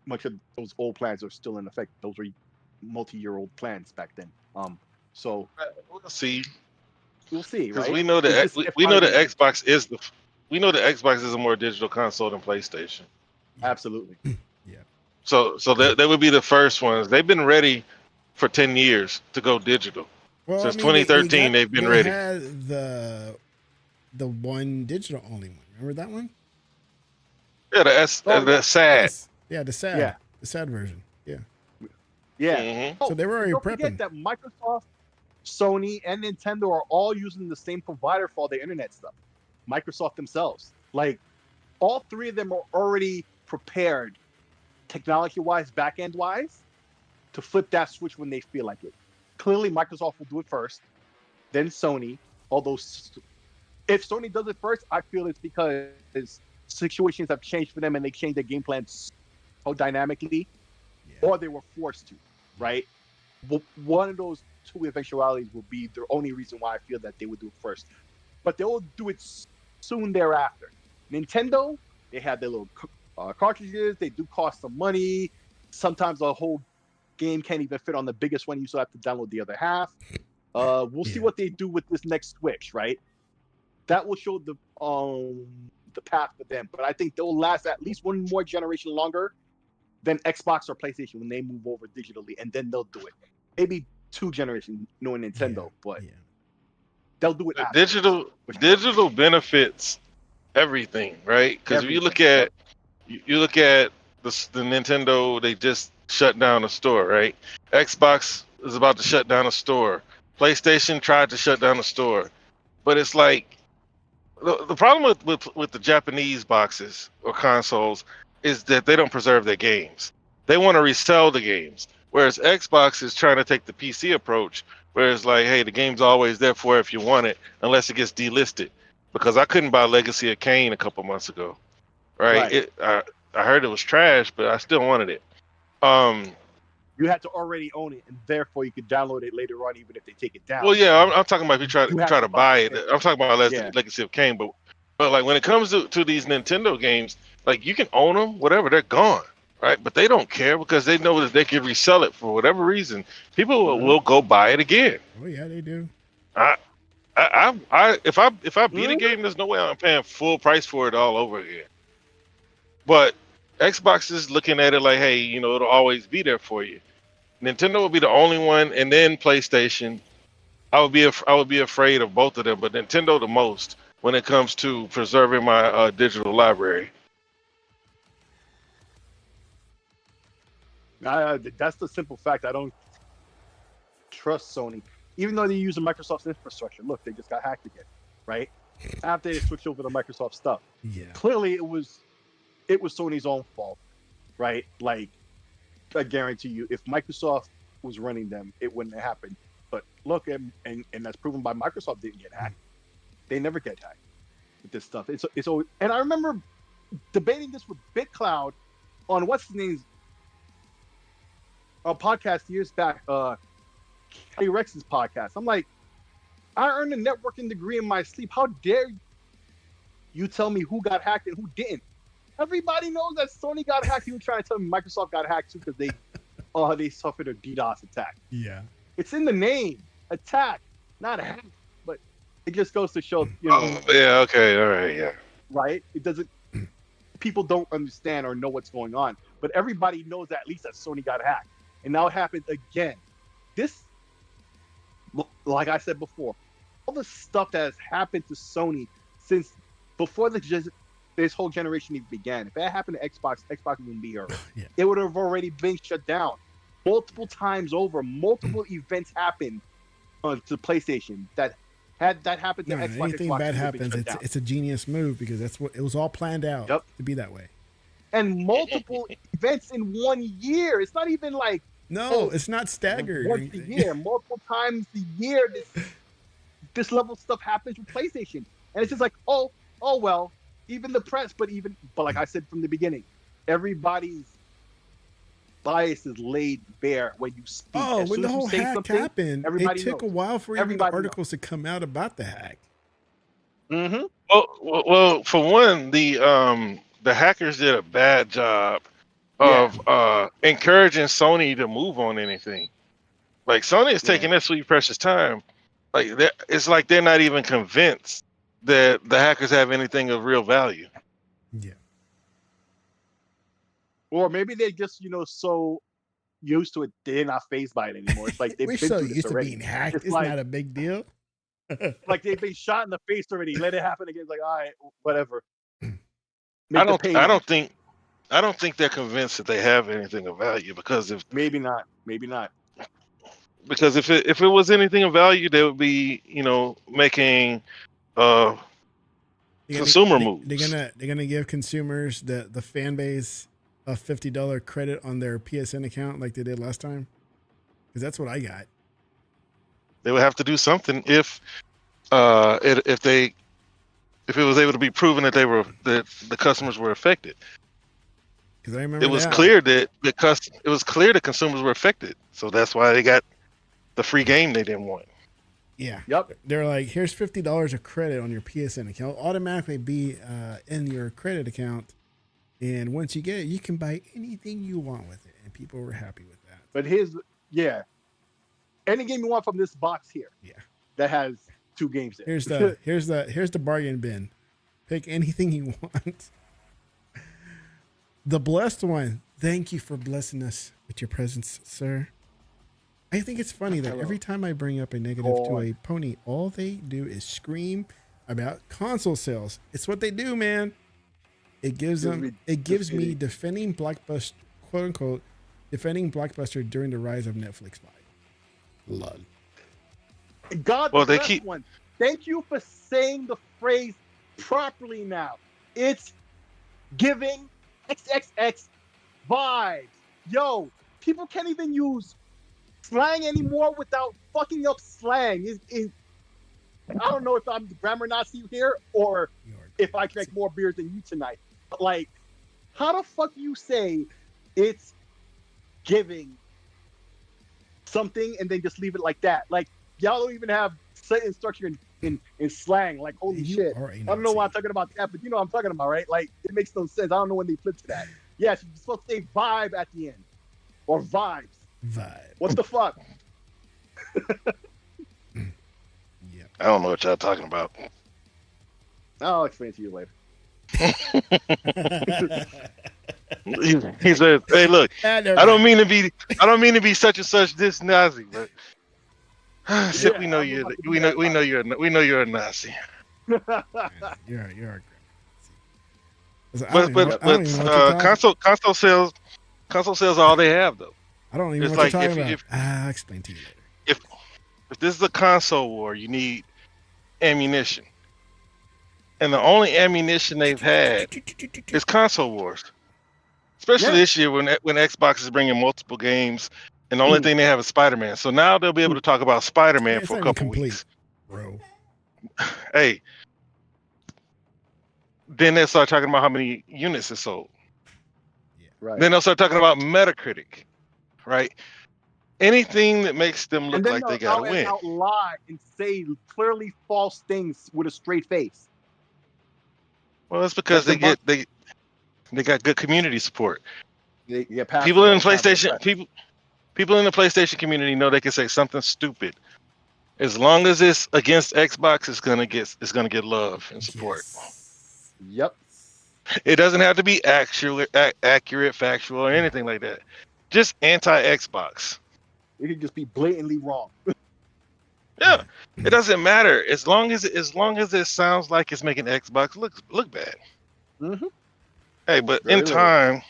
much of those old plans are still in effect. Those were multi-year-old plans back then. So we'll see. We'll see, because right? we know that Xbox is we know that Xbox is a more digital console than PlayStation. Absolutely. Yeah. So they would be the first ones. They've been ready for 10 years to go digital. Well, I Since mean, 2013, they've been they ready. had the one digital only one. Remember that one? Yeah, Oh, the yeah. SAD. Yes. Yeah, Yeah. the sad version. Yeah. Yeah. Mhm. So they were already Don't prepping. forget that Microsoft, Sony, and Nintendo are all using the same provider for all their internet stuff. Microsoft themselves. Like, all three of them are already prepared, technology-wise, back-end-wise, to flip that switch when they feel like it. Clearly, Microsoft will do it first, then Sony. Although, if Sony does it first, I feel it's because situations have changed for them and they changed their game plans so dynamically, or they were forced to, right? One of those two eventualities will be the only reason why I feel that they would do it first. But they will do it soon thereafter. Nintendo, they have their little cartridges. They do cost some money. Sometimes the whole game can't even fit on the biggest one. You still have to download the other half. We'll see what they do with this next Switch, right? That will show the path for them. But I think they'll last at least one more generation longer than Xbox or PlayStation when they move over digitally, and then they'll do it. Maybe 2 generations, knowing Nintendo, but they'll do it after. Digital benefits everything, right? Because if you look at the Nintendo, they just shut down a store, right? Xbox is about to shut down a store. PlayStation tried to shut down a store, but it's like the problem with the Japanese boxes or consoles is that they don't preserve their games. They want to resell the games, whereas Xbox is trying to take the PC approach, where it's like, hey, the game's always there for if you want it, unless it gets delisted. Because I couldn't buy Legacy of Kain a couple months ago, right? I heard it was trash, but I still wanted it. You had to already own it, and therefore you could download it later on, even if they take it down. Well, yeah, I'm talking about if you try to buy it. I'm talking about Legacy of Kain, but like when it comes to these Nintendo games, like you can own them, whatever, they're gone, right? But they don't care because they know that they can resell it for whatever reason. People will go buy it again. Oh yeah, they do. If I beat a game, there's no way I'm paying full price for it all over again. But Xbox is looking at it like, hey, it'll always be there for you. Nintendo will be the only one, and then PlayStation. I would be afraid of both of them, but Nintendo the most when it comes to preserving my digital library. That's the simple fact. I don't trust Sony, even though they use Microsoft's infrastructure. Look, they just got hacked again, right? After they switched over to Microsoft stuff. Yeah. Clearly, it was Sony's own fault, right? Like, I guarantee you, if Microsoft was running them, it wouldn't have happened. But look, and that's proven by Microsoft didn't get hacked. They never get hacked with this stuff. It's always, and I remember debating this with BitCloud on what's his name's podcast years back, Kelly Rex's podcast. I'm like, I earned a networking degree in my sleep. How dare you tell me who got hacked and who didn't? Everybody knows that Sony got hacked. You were trying to tell me Microsoft got hacked too because they suffered a DDoS attack. Yeah. It's in the name. Attack, not a hack. But it just goes to show, Oh, yeah, okay, all right, yeah. Right? It doesn't. People don't understand or know what's going on. But everybody knows at least that Sony got hacked. And now it happened again. This, like I said before, all the stuff that has happened to Sony since before this whole generation even began. If that happened to Xbox wouldn't be here. Yeah. It would have already been shut down multiple times over. Multiple events happened to PlayStation that happened to Xbox. Anything Xbox bad happens, it's a genius move because that's what it was all planned out to be that way. And multiple events in 1 year. It's not even like it's not staggered. Once a year, multiple times a year, this level of stuff happens with PlayStation, and it's just like, oh well. Even the press, but like I said from the beginning, everybody's bias is laid bare when you speak. Oh, when the whole hack happened, it took a while for even the articles to come out about the hack. Mm-hmm. Well, for one, the hackers did a bad job of encouraging Sony to move on anything. Like Sony is taking their sweet precious time. Like it's like they're not even convinced that the hackers have anything of real value. Yeah. Or maybe they just, so used to it, they're not phased by it anymore. It's like they've We're been so through this used to already. being hacked. It's It's like, not a big deal. like they've been shot in the face already. Let it happen again. It's like, all right, whatever. I don't think they're convinced that they have anything of value, because Maybe not. if it was anything of value, they would be, making consumer moves. They're gonna give consumers the fan base a $50 credit on their PSN account like they did last time, because that's what I got. They would have to do something if it was able to be proven that the customers were affected. Because I remember it was clear that consumers were affected, so that's why they got the free game they didn't want. Yeah. Yep. They're like, here's $50 of credit on your PSN account. It'll automatically be in your credit account. And once you get it, you can buy anything you want with it. And people were happy with that. But any game you want from this box here. Yeah. That has 2 games in. Here's the bargain bin. Pick anything you want. The blessed one. Thank you for blessing us with your presence, sir. I think it's funny that every time I bring up a negative to a pony, all they do is scream about console sales. It's what they do, man. It gives me defending Blockbuster, quote unquote, defending Blockbuster during the rise of Netflix vibe. Lol. God, one. Thank you for saying the phrase properly now. It's giving XXX vibes. Yo, people can't even use slang anymore without fucking up slang. I don't know if I'm the grammar Nazi here or if I drank more beers than you tonight. But like, how the fuck you say it's giving something and then just leave it like that? Like, y'all don't even have sentence structure in slang. Like, holy shit. I don't know why I'm talking about that, but you know what I'm talking about, right? Like, it makes no sense. I don't know when they flip to that. Yes, you're supposed to say vibe at the end. Or vibes. Vibe. What the fuck? Yeah. I don't know what y'all talking about. I'll explain to you later. He says, "Hey, look, I don't mean to be such and such this Nazi, but we know you're a Nazi." You're a great. But console sales are all they have, though. I don't even know It's what like you're talking about. I'll explain to you later. If this is a console war, you need ammunition. And the only ammunition they've had is console wars. Especially this year when Xbox is bringing multiple games, and the only thing they have is Spider-Man. So now they'll be able to talk about Spider-Man for a couple weeks. Bro. Hey. Then they'll start talking about how many units it sold. Yeah. Right. Then they'll start talking about Metacritic. Right? Anything that makes them look like they gotta win. Out lie and say clearly false things with a straight face. Well, that's because they got good community support. People in the PlayStation community know they can say something stupid. As long as it's against Xbox, it's gonna get love and support. Yes. Yep. It doesn't have to be accurate, factual, or anything like that. Just anti-Xbox. It could just be blatantly wrong. Yeah, it doesn't matter as long as it sounds like it's making Xbox look bad. Mm-hmm. Hey, but in time,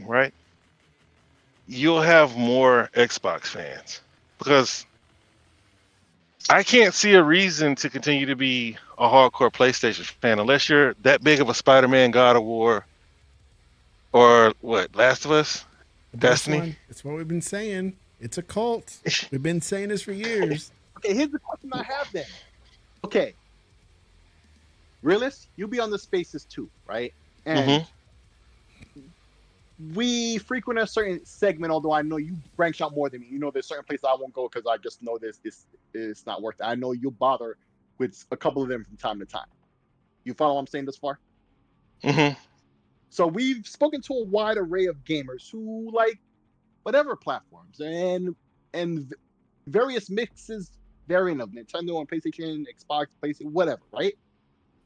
right? You'll have more Xbox fans because I can't see a reason to continue to be a hardcore PlayStation fan unless you're that big of a Spider-Man, God of War, or what, Last of Us, Destiny. That's what we've been saying. It's a cult. We've been saying this for years. Okay, here's the question I have then. Okay. Realist, you'll be on the Spaces too, right? And we frequent a certain segment, although I know you branch out more than me. You know, there's certain places I won't go because I just know this is not worth it. I know you'll bother with a couple of them from time to time. You follow what I'm saying this far? Mm-hmm. So we've spoken to a wide array of gamers who like whatever platforms and various mixes variant of Nintendo and PlayStation, Xbox, PlayStation, whatever, right?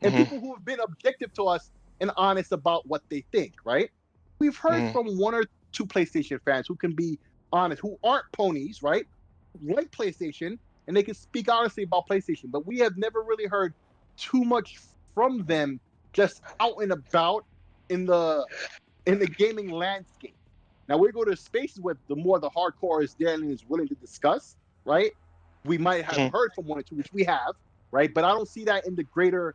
And people who have been objective to us and honest about what they think, right? We've heard from one or two PlayStation fans who can be honest, who aren't ponies, right? Like PlayStation, and they can speak honestly about PlayStation, but we have never really heard too much from them just out and about in the gaming landscape. Now we go to spaces where the more the hardcore is there and is willing to discuss, right? We might have heard from one or two, which we have, right? But I don't see that in the greater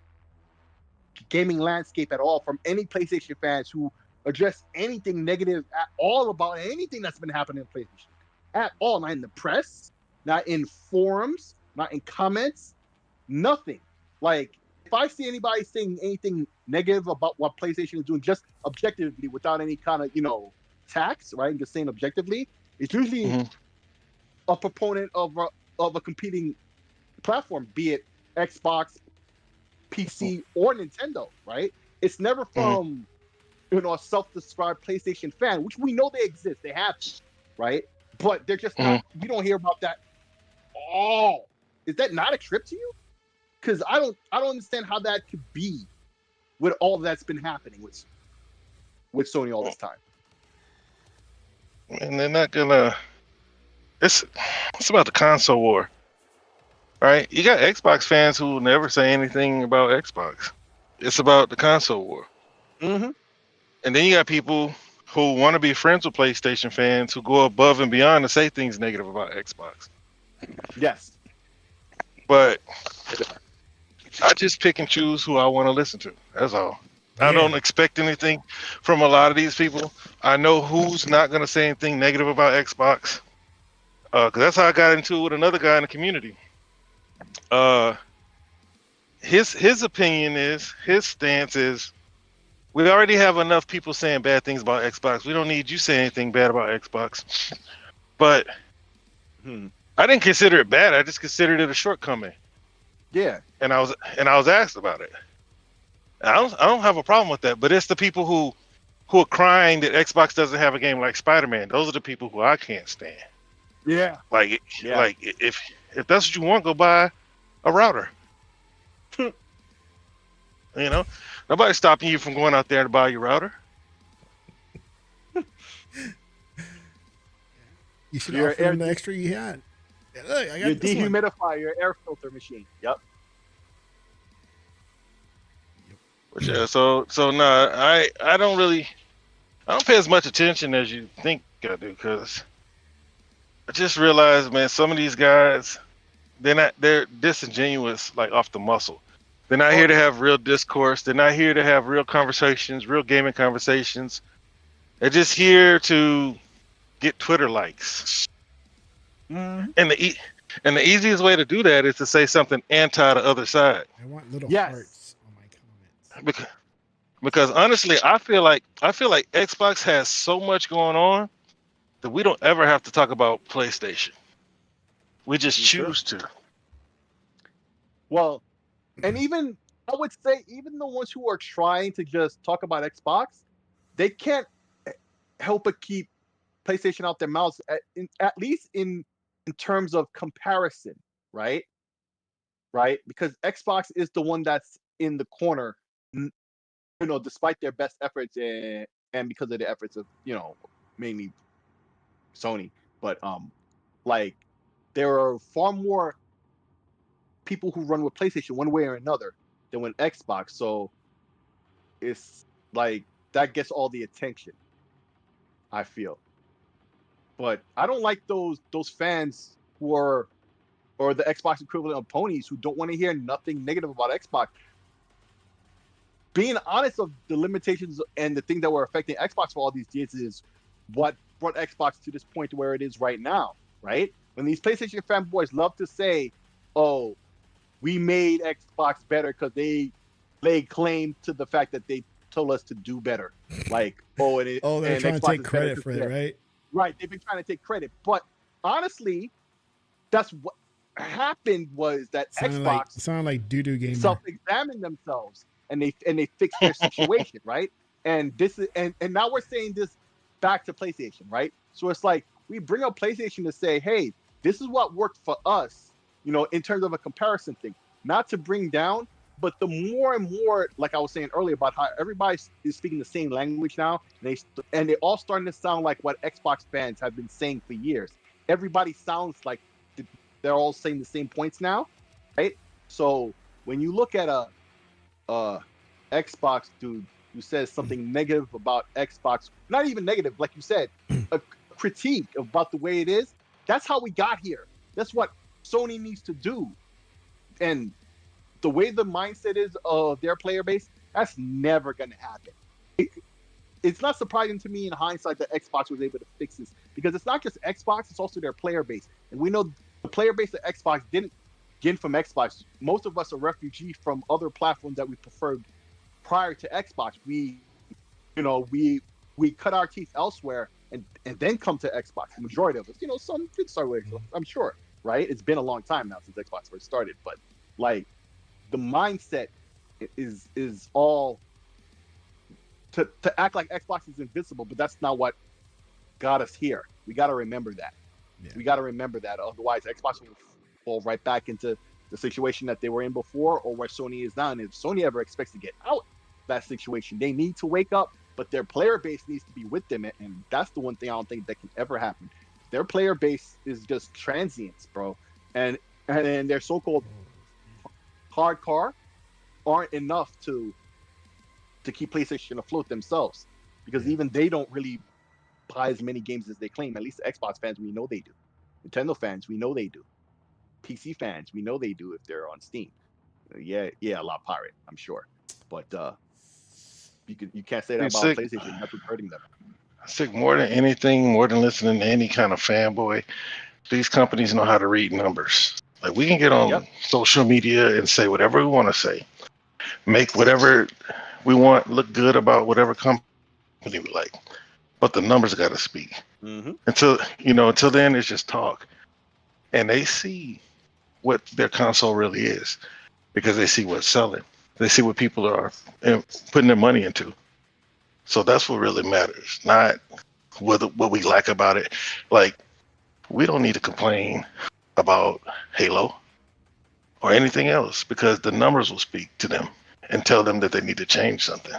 gaming landscape at all from any PlayStation fans who address anything negative at all about anything that's been happening in PlayStation at all. Not in the press, not in forums, not in comments, nothing. Like, if I see anybody saying anything negative about what PlayStation is doing, just objectively, without any kind of, tax, right? Just saying objectively, it's usually a proponent of a competing platform, be it Xbox, PC, or Nintendo, right? It's never from a self-described PlayStation fan, which we know they exist, they have, right? But they're just not. You don't hear about that. Oh, is that not a trip to you? Because I don't understand how that could be with all that's been happening with Sony all this time. And they're not gonna. It's about the console war, right? You got Xbox fans who will never say anything about Xbox. It's about the console war. And then you got people who want to be friends with PlayStation fans who go above and beyond to say things negative about Xbox. Yes. But I just pick and choose who I want to listen to. That's all. Yeah. I don't expect anything from a lot of these people. I know who's not going to say anything negative about Xbox. Because that's how I got into it with another guy in the community. His opinion is, his stance is, we already have enough people saying bad things about Xbox. We don't need you saying anything bad about Xbox. But I didn't consider it bad. I just considered it a shortcoming. Yeah. And I was asked about it. I don't have a problem with that. But it's the people who are crying that Xbox doesn't have a game like Spider-Man. Those are the people who I can't stand. Yeah. Like if that's what you want, go buy a router. Nobody's stopping you from going out there to buy your router. You should offer them the extra you had. Yeah, look, I got your dehumidifier, your air filter machine. Yep. But yeah, so no, I don't pay as much attention as you think I do, because I just realized, man, some of these guys, they're disingenuous, like off the muscle. They're not here to have real discourse. They're not here to have real conversations, real gaming conversations. They're just here to get Twitter likes. And the easiest way to do that is to say something anti the other side. I want little hearts on my comments. Because honestly, I feel like Xbox has so much going on that we don't ever have to talk about PlayStation. We just choose to. Well, and even I would say even the ones who are trying to just talk about Xbox, they can't help but keep PlayStation out their mouths, at least in terms of comparison, right? Right? Because Xbox is the one that's in the corner, despite their best efforts and because of the efforts of, mainly Sony. But like, there are far more people who run with PlayStation one way or another than with Xbox. So it's like that gets all the attention, I feel. But I don't like those fans who are, or the Xbox equivalent of ponies, who don't want to hear nothing negative about Xbox. Being honest of the limitations and the things that were affecting Xbox for all these years is what brought Xbox to this point where it is right now, right? When these PlayStation fanboys love to say, "Oh, we made Xbox better because they laid claim to the fact that they told us to do better," like, they're trying to take credit for it, right? Right, they've been trying to take credit, but honestly, that's what happened was that Xbox sound like doo-doo gamer self-examined themselves and they fixed their situation, right? And this is and now we're saying this back to PlayStation, right? So it's like we bring up PlayStation to say, hey, this is what worked for us. in terms of a comparison thing, not to bring down, but the more and more, like I was saying earlier about how everybody is speaking the same language now, and they all starting to sound like what Xbox fans have been saying for years. Everybody sounds like they're all saying the same points now, right? So when you look at a Xbox dude who says something negative about Xbox, not even negative, like you said, a critique about the way it is, that's how we got here. That's what Sony needs to do. And the way the mindset is of their player base, that's never going to happen. It's not surprising to me in hindsight that Xbox was able to fix this, because it's not just Xbox, it's also their player base. And we know the player base that Xbox didn't get from Xbox. Most of us are refugees from other platforms that we preferred prior to Xbox. We cut our teeth elsewhere and then come to Xbox. The majority of us, some did start with Xbox, I'm sure, right? It's been a long time now since Xbox first started, but like the mindset is all to act like Xbox is invincible, but that's not what got us here. We got to remember that. Yeah. We got to remember that. Otherwise, Xbox will fall right back into the situation that they were in before, or where Sony is now. And if Sony ever expects to get out of that situation, they need to wake up, but their player base needs to be with them. And that's the one thing I don't think that can ever happen. Their player base is just transients, bro. And their so-called hardcore aren't enough to keep PlayStation afloat themselves, because even they don't really buy as many games as they claim. At least Xbox fans, we know they do. Nintendo fans, we know they do. PC fans, we know they do if they're on Steam. Yeah, a lot pirate, I'm sure. But you can't say that about PlayStation. That's what's hurting them. Sick, more than anything, more than listening to any kind of fanboy, these companies know how to read numbers. Like, we can get on social media and say whatever we want to say, make whatever we want look good about whatever company we like, but the numbers got to speak. Mm-hmm. Until then, it's just talk, and they see what their console really is, because they see what's selling. They see what people are putting their money into. So that's what really matters, not what we like about it. Like, we don't need to complain about Halo or anything else, because the numbers will speak to them and tell them that they need to change something.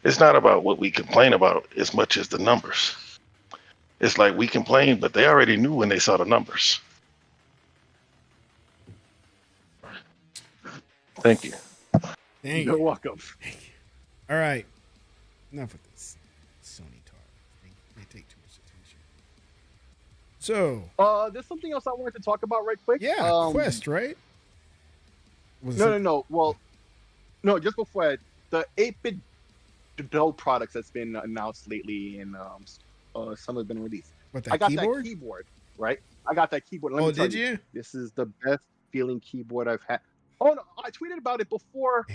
It's not about what we complain about as much as the numbers. It's like we complain, but they already knew when they saw the numbers. Thank you. You're welcome. Thank you. All right. Enough with this Sony talk. They take too much attention. So, there's something else I wanted to talk about right quick. Yeah, Quest, right? No. Well, no, just before that, the 8-bit Dell products that's been announced lately, and some have been released. What, I got that keyboard, right? I got that keyboard. Let me tell did you? This is the best feeling keyboard I've had. Oh, no, I tweeted about it before.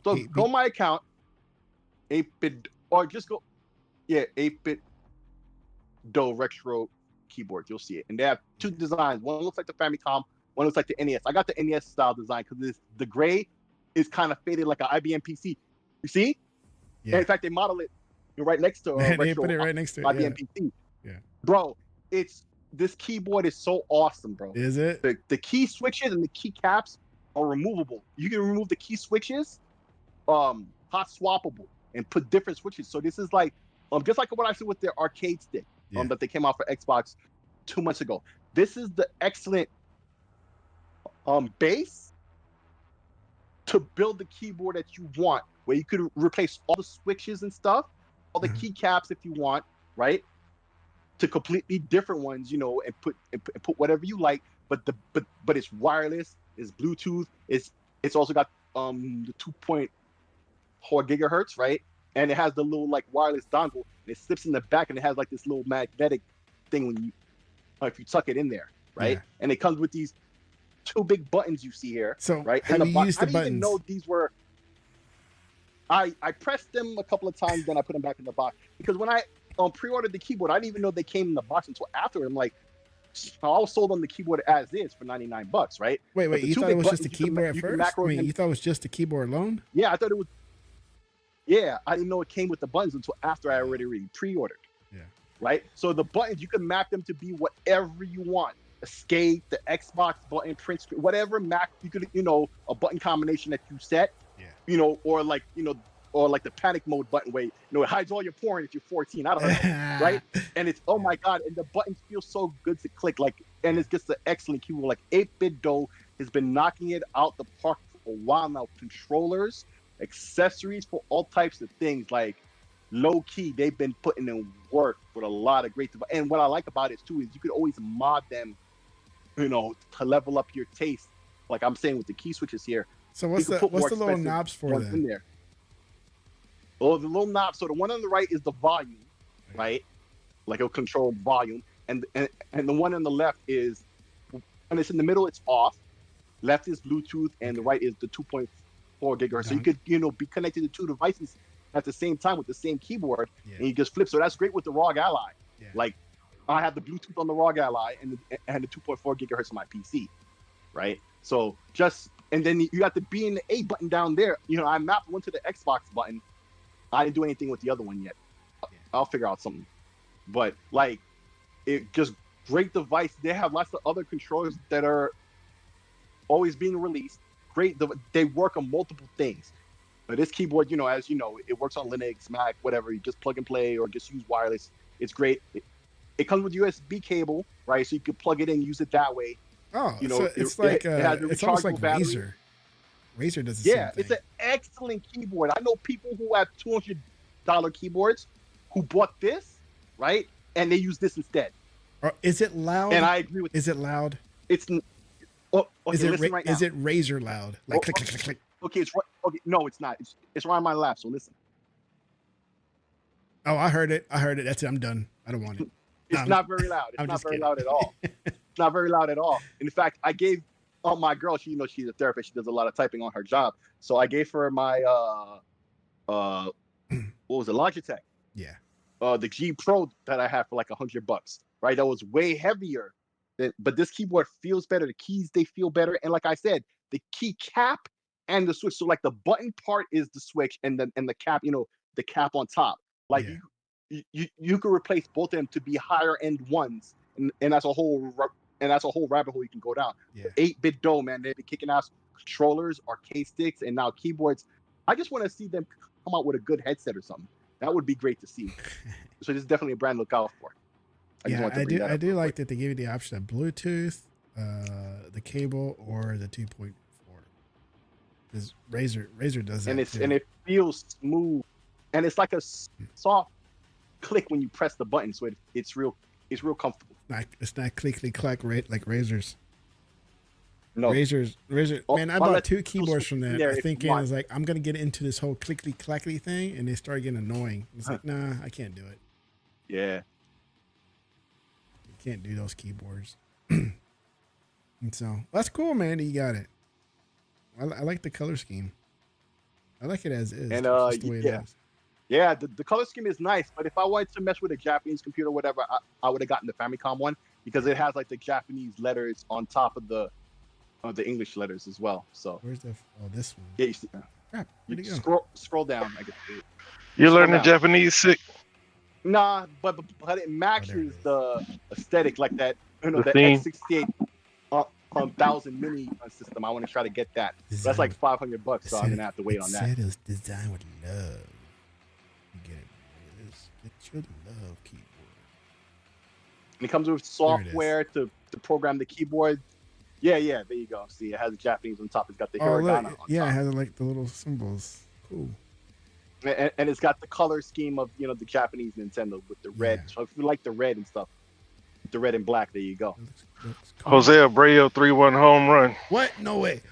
So go my account, 8-bit, or just go, 8-bit Dell Retro keyboard. You'll see it. And they have two designs. One looks like the Famicom, one looks like the NES. I got the NES style design because the gray is kind of faded like an IBM PC. You see? Yeah. And in fact, they model it right next to they put it right next to IBM PC. Yeah. Bro, this keyboard is so awesome, bro. Is it? The key switches and the key caps are removable. You can remove the key switches, hot swappable, and put different switches. So this is like just like what I see with their arcade stick that they came out for Xbox 2 months ago. This is the excellent base to build the keyboard that you want, where you could replace all the switches and stuff, all the keycaps if you want, right? To completely different ones, and put whatever you like. But it's wireless, it's Bluetooth, it's also got the 2.4 gigahertz, right? And it has the little like wireless dongle. And it slips in the back, and it has like this little magnetic thing when you if you tuck it in there, right? Yeah. And it comes with these two big buttons you see here. So right? Have you used the buttons? I didn't even know these were. I pressed them a couple of times, then I put them back in the box, because when I pre-ordered the keyboard, I didn't even know they came in the box until after. I'm like, I was sold on the keyboard as is for $99, right? Wait, you thought it was just a keyboard at first? You thought it was just a keyboard alone? Yeah, I thought it was. Yeah, I didn't know it came with the buttons until after I already pre-ordered. Yeah. Right? So the buttons, you can map them to be whatever you want. escape, the Xbox button, print screen, whatever Mac you could, a button combination that you set, or like, or like the panic mode button way, it hides all your porn if you're 14. I don't know, right? And it's my god, and the buttons feel so good to click, like, and it's just an excellent keyboard. Like 8-Bit Do has been knocking it out the park for a while now. Controllers, accessories for all types of things, like low key, they've been putting in work with a lot of great stuff. And what I like about it too is you could always mod them, to level up your taste. Like I'm saying with the key switches here. So what's the little knobs for them? In there. Oh, the little knobs. So the one on the right is the volume, right? Like it'll control volume, and the one on the left is, when it's in the middle, it's off. Left is Bluetooth, and the right is the 2.4 gigahertz. So you could, be connected to two devices at the same time with the same keyboard, and you just flip. So that's great with the ROG Ally. Yeah. Like I have the Bluetooth on the ROG Ally and the 2.4 gigahertz on my PC, right? So and then you got the B and the A button down there. I mapped one to the Xbox button. I didn't do anything with the other one yet. I'll figure out something. But like, it just great device. They have lots of other controllers that are always being released. Great. They work on multiple things. But this keyboard, as you know, it works on Linux, Mac, whatever. You just plug and play or just use wireless. It's great. It comes with USB cable, right? So you can plug it in, use it that way. Oh, so it's like it's almost like battery. Razer. Razer does the same thing. It's an excellent keyboard. I know people who have $200 keyboards who bought this, right? And they use this instead. Is it loud? And I agree with. Is it loud? It's. Okay, listen right now. Is it Razer loud? Like click, click, click, click. Okay, it's right. Okay, no, it's not. It's right on my lap. So listen. Oh, I heard it. That's it. I'm done. I don't want it. It's not very loud. It's not very loud at all. It's not very loud at all. In fact, I gave my girl. She's a therapist. She does a lot of typing on her job. So I gave her my what was it, Logitech? Yeah. The G Pro that I have for like $100, right? That was way heavier. But this keyboard feels better. The keys, they feel better. And like I said, the key cap and the switch. So like the button part is the switch, and the cap, the cap on top. Like you could replace both of them to be higher end ones, and that's a whole rabbit hole you can go down. Yeah. 8-Bit Do, man, they've been kicking ass. Controllers, arcade sticks, and now keyboards. I just want to see them come out with a good headset or something. That would be great to see. So this is definitely a brand to look out for. I do like that they gave you the option of Bluetooth, the cable, or the 2.4. Because Razer does that and it feels smooth, and it's like a soft click when you press the button, so it's real comfortable. It's not clickly clack like Razer's. No, Razer. Man, I bought 2 keyboards from that. I think I was like, I'm gonna get into this whole clickly clackly thing, and they started getting annoying. It's like, nah, I can't do it. Yeah. Can't do those keyboards. And so that's cool, man. You got it. I like the color scheme. I like it as is. And just the way it is. Yeah, the color scheme is nice. But if I wanted to mess with a Japanese computer or whatever, I would have gotten the Famicom one, because it has like the Japanese letters on top of the English letters as well. So where's this one? Yeah, you see. Crap, where'd it go? Scroll down. I guess You learning Japanese sick? Nah, but it matches the aesthetic, like that. The X68 1000 mini system. I want to try to get that. That's like $500, so I'm gonna have to wait on that. It was designed with love. You get it? Get your love keyboard. And it comes with software to program the keyboard. Yeah, there you go. See, it has the Japanese on top. It's got the hiragana on top. It has like the little symbols. Cool. And it's got the color scheme of the Japanese Nintendo with the red. Yeah. So if you like the red and stuff, the red and black, there you go. Looks cool. Jose Abreu 3-1 home run. What? No way.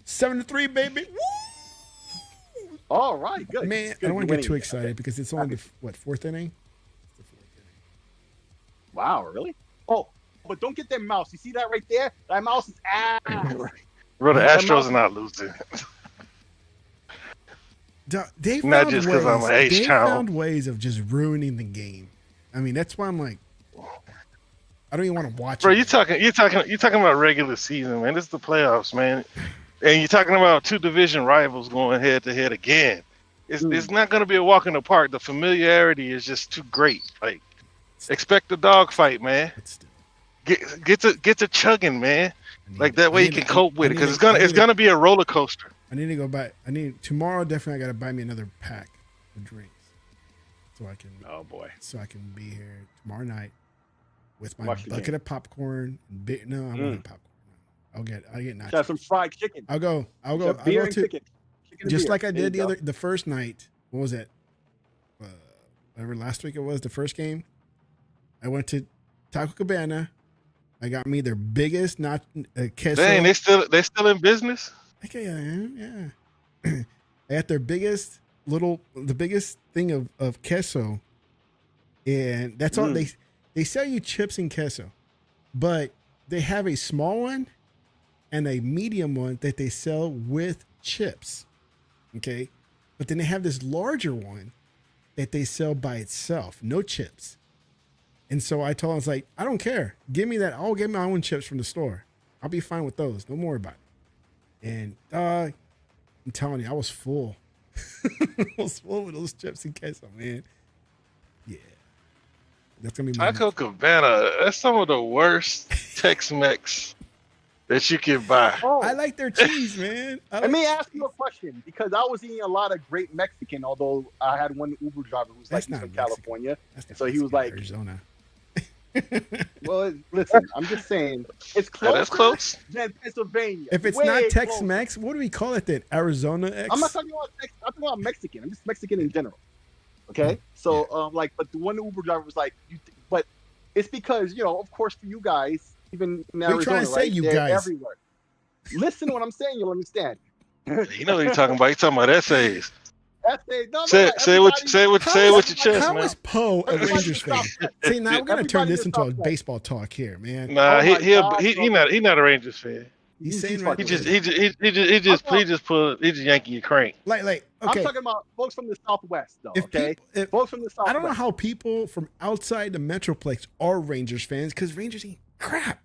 7-3, baby. Woo! All right, good. Man, good. I don't want to get too excited because it's only the 4th inning. It's the 4th inning. Wow, really? Oh, but don't get that mouse. You see that right there? That mouse is ass. Bro, the Astros are not losing. They not just because I'm an H-Town. found ways of just ruining the game. I mean, that's why I'm like, I don't even want to watch Bro, it. you're talking about regular season, man. This is the playoffs, man. And you're talking about 2 division rivals going head to head again. It's not going to be a walk in the park. The familiarity is just too great. Like, expect the dogfight, man. get to chugging, man. Like that way you can cope with it, because it's gonna be a roller coaster. I need to go buy. Tomorrow. Definitely, I gotta buy me another pack of drinks, so I can. Oh boy. So I can be here tomorrow night with my Watch the bucket game. of popcorn. No, I won't have popcorn. I'll get nachos. Have some fried chicken. I'll go Beer and to chicken. Chicken just and like beer. I There did you go. the first night. What was it? Whatever last week it was, the first game. I went to Taco Cabana. I got me their biggest queso. Dang, they still in business. Okay, yeah. I got their biggest thing of queso, and that's all they sell you chips and queso, but they have a small one and a medium one that they sell with chips. Okay, but then they have this larger one that they sell by itself, no chips. And so I told him, I was like, I don't care. Give me that. I'll get my own chips from the store. I'll be fine with those. Don't worry about it. And I'm telling you, I was full. I was full with those chips and queso, man. Yeah. That's going to be my Taco Cabana, that's some of the worst Tex-Mex that you can buy. Oh, I like their cheese, man. let me ask you a question, because I was eating a lot of great Mexican, although I had one Uber driver who's That's like not from Mexican. California. That's not So he was Mexican, like, Arizona. well, listen, I'm just saying, it's Yeah, closer that's close. than Pennsylvania. If it's Way not closer. Tex-Mex, what do we call it then? Arizona X? I'm not talking about I'm talking about Mexican. I'm just Mexican in general. Okay, so but the one Uber driver was like, but it's because of course for you guys, even in Arizona, trying to say right, you they're guys. everywhere. Listen to what I'm saying. You'll understand. You know what you're talking about. You're talking about essays. That's it. No, Say what How with your chest, How man. is Poe a Everybody Rangers fan? stop. See, now we're gonna turn Everybody this into a stop that. baseball talk here, man. Nah, Oh my he God, not a Rangers fan. He's saying fucking right- He just yanking your crank. Like, okay. I'm talking about folks from the Southwest, though. If Okay, people- folks from the Southwest. I don't know how people from outside the Metroplex are Rangers fans because Rangers ain't crap.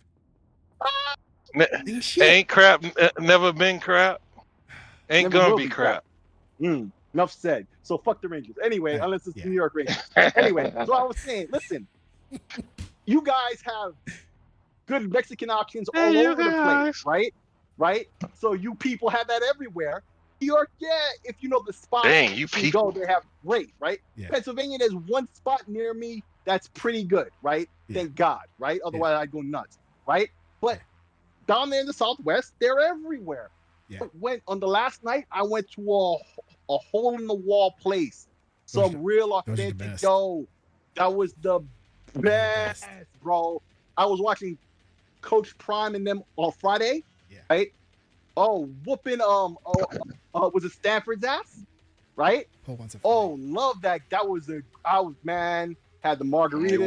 Ain't shit. Ain't crap. Never been crap. Ain't Never gonna will be be crap. Enough said. So fuck the Rangers. Anyway, Yeah, unless it's yeah. the New York Rangers. Anyway, so I was saying, listen, you guys have good Mexican options all Hey, you over the guys. place, right? Right? So you people have that everywhere. New York, yeah, if you know the spot Dang, you can people. go, they have great, right? Yeah. Pennsylvania, there's one spot near me that's pretty good, right? Yeah. Thank God, right? Otherwise, I'd go nuts, right? But down there in the Southwest, they're everywhere. Yeah. Went on the last night, I went to a hole in the wall place, some real those are the authentic. best. Yo, that was the best. best, bro. I was watching Coach Prime and them on Friday, right? Oh, whooping was it Stanford's ass, right? Poe wants a Oh, love that. That was man had the margaritas. They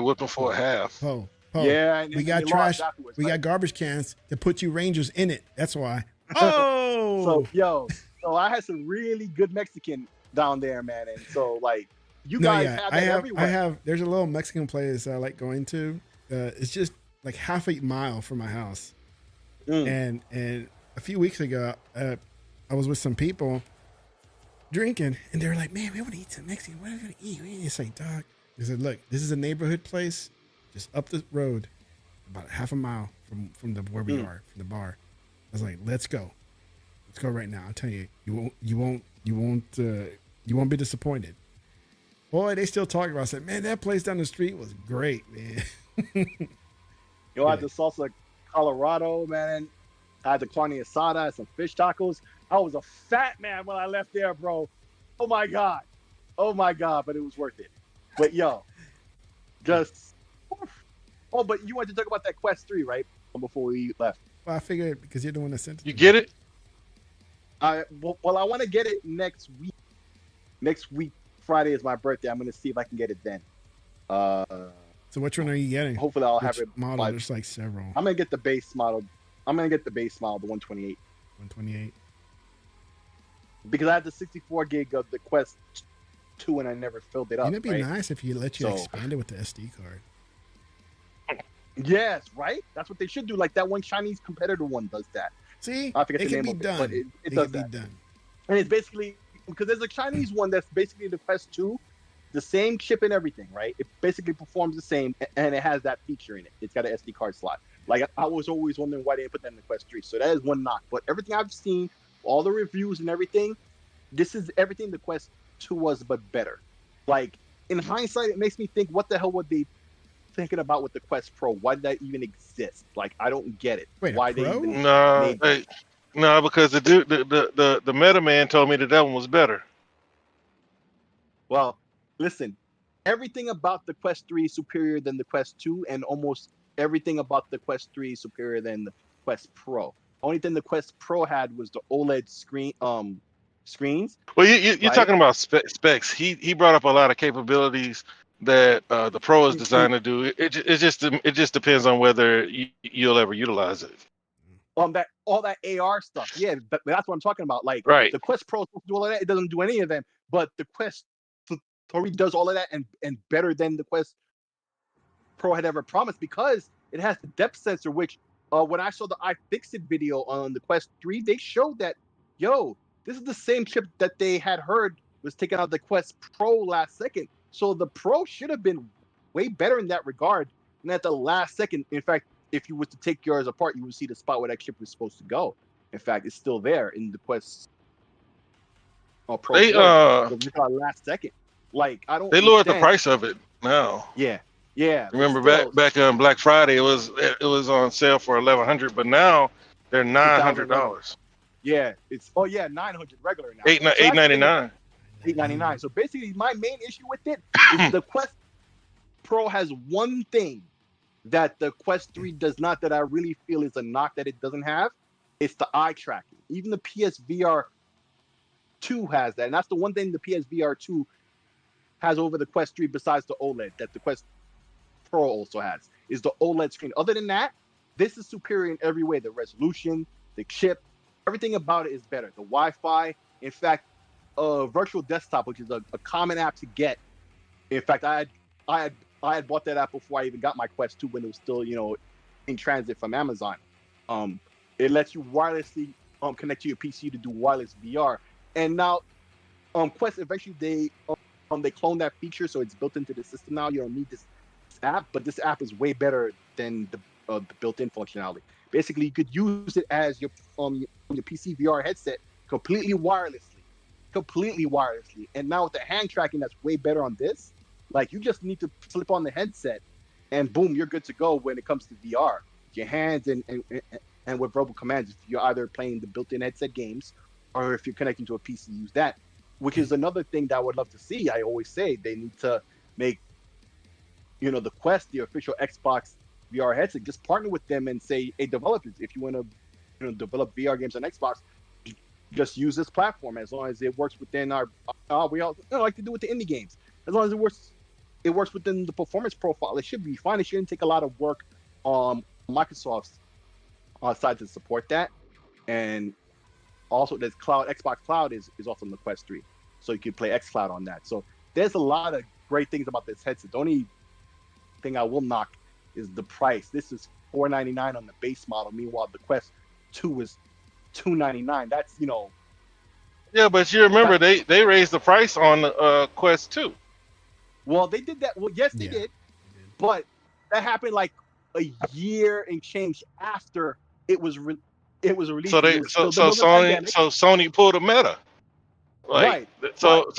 whipped him for a half. Poe. Yeah, and We then got they trash. lost afterwards, We right? got garbage cans to put you Rangers in it. That's why. Oh, So I had some really good Mexican down there, man, and so like you guys have that everywhere. There's a little Mexican place I like going to. It's just like half a mile from my house. And a few weeks ago, I was with some people drinking, and they were like, "Man, we want to eat some Mexican. What are we gonna eat?" It's like, "Dog," I said, "Look, this is a neighborhood place, just up the road, about half a mile from where we are, from the bar." I was like, "Let's go right now." I'll tell you, you won't be disappointed. Boy, they still talking about. I said, "Man, that place down the street was great, man." I had the salsa Colorado, man. I had the carne asada, I had some fish tacos. I was a fat man when I left there, bro. Oh my god, but it was worth it. But yo, just but you wanted to talk about that Quest 3, right? Before we left. Well, I figured because you're the one that sent it. You get it? I want to get it next week. Next week, Friday is my birthday. I'm gonna see if I can get it then. So which one are you getting? Hopefully, I'll have Which it. model? There's like several. I'm gonna get the base model. I'm gonna get the base model, the 128, 128. because I had the 64 gig of the Quest 2 and I never filled it up. It'd be right? nice if you let you So- expand it with the SD card. Yes, right. That's what they should do. Like that one Chinese competitor one does that. See, I forget it the can name be of it, but done. it It does can that. be done. And it's basically because there's a Chinese one that's basically the Quest 2 the same chip and everything, right? It basically performs the same, and it has that feature in it. It's got an SD card slot. Like I was always wondering why they didn't put that in the Quest 3. So that is one knock. But everything I've seen, all the reviews and everything, this is everything the Quest 2 was, but better. Like in hindsight, it makes me think, what the hell would they thinking about with the Quest Pro? Why did that even exist? Like I don't get it. Wait, why a they Pro? even No, made that. no, because the Meta Man told me that one was better. Well, listen, everything about the Quest 3 is superior than the Quest 2, and almost everything about the Quest 3 is superior than the Quest Pro. Only thing the Quest Pro had was the OLED screens. Well, you're Right? talking about specs. He brought up a lot of capabilities that the Pro is designed to do. It just depends on whether you'll ever utilize it. That all that AR stuff. Yeah, that's what I'm talking about. Like Right. the Quest Pro do all of that. It doesn't do any of them, but the Quest 3 does all of that and better than the Quest Pro had ever promised, because it has the depth sensor, which when I saw the iFixit video on the Quest 3, they showed that, this is the same chip that they had heard was taken out of the Quest Pro last second. So the Pro should have been way better in that regard. And at the last second, in fact, if you was to take yours apart, you would see the spot where that chip was supposed to go. In fact, it's still there in the Quest Pro. They just last second. Like I don't. They lowered the price of it now. Yeah. Remember back on Black Friday, it was on sale for $1,100, but now they're $900. Yeah, it's 900 regular now. $899. $899. So basically, my main issue with it is the Quest Pro has one thing that the Quest 3 does not, that I really feel is a knock that it doesn't have. It's the eye tracking. Even the PSVR 2 has that, and that's the one thing the PSVR 2 has over the Quest 3 besides the OLED that the Quest Pro also has, is the OLED screen. Other than that, this is superior in every way. The resolution, the chip, everything about it is better. The Wi-Fi, in fact, Virtual Desktop, which is a common app to get. In fact, I had bought that app before I even got my Quest 2 when it was still, in transit from Amazon. It lets you wirelessly connect to your PC to do wireless VR. And now, Quest eventually they clone that feature, so it's built into the system now. You don't need this app, but this app is way better than the built-in functionality. Basically, you could use it as your PC VR headset completely wirelessly. And now with the hand tracking, that's way better on this. Like you just need to slip on the headset, and boom, you're good to go when it comes to VR. Your hands and with verbal commands, if you're either playing the built-in headset games, or if you're connecting to a PC, use that. Which is another thing that I would love to see. I always say they need to make, the Quest the official Xbox VR headset. Just partner with them and say, hey, developers, if you want to, develop VR games on Xbox, just use this platform as long as it works within our. We all like to do with the indie games. As long as it works within the performance profile, it should be fine. It shouldn't take a lot of work on Microsoft's side to support that. And also, there's Xbox Cloud is also on the Quest 3, so you can play xCloud on that. So there's a lot of great things about this headset. The only thing I will knock is the price. This is $499 on the base model. Meanwhile, the Quest 2 is $299. That's Yeah, but you remember they raised the price on the Quest 2. Well, they did that. Well, yes, they did, but that happened like a year and change after it was released. So Sony pulled a Meta. Right. So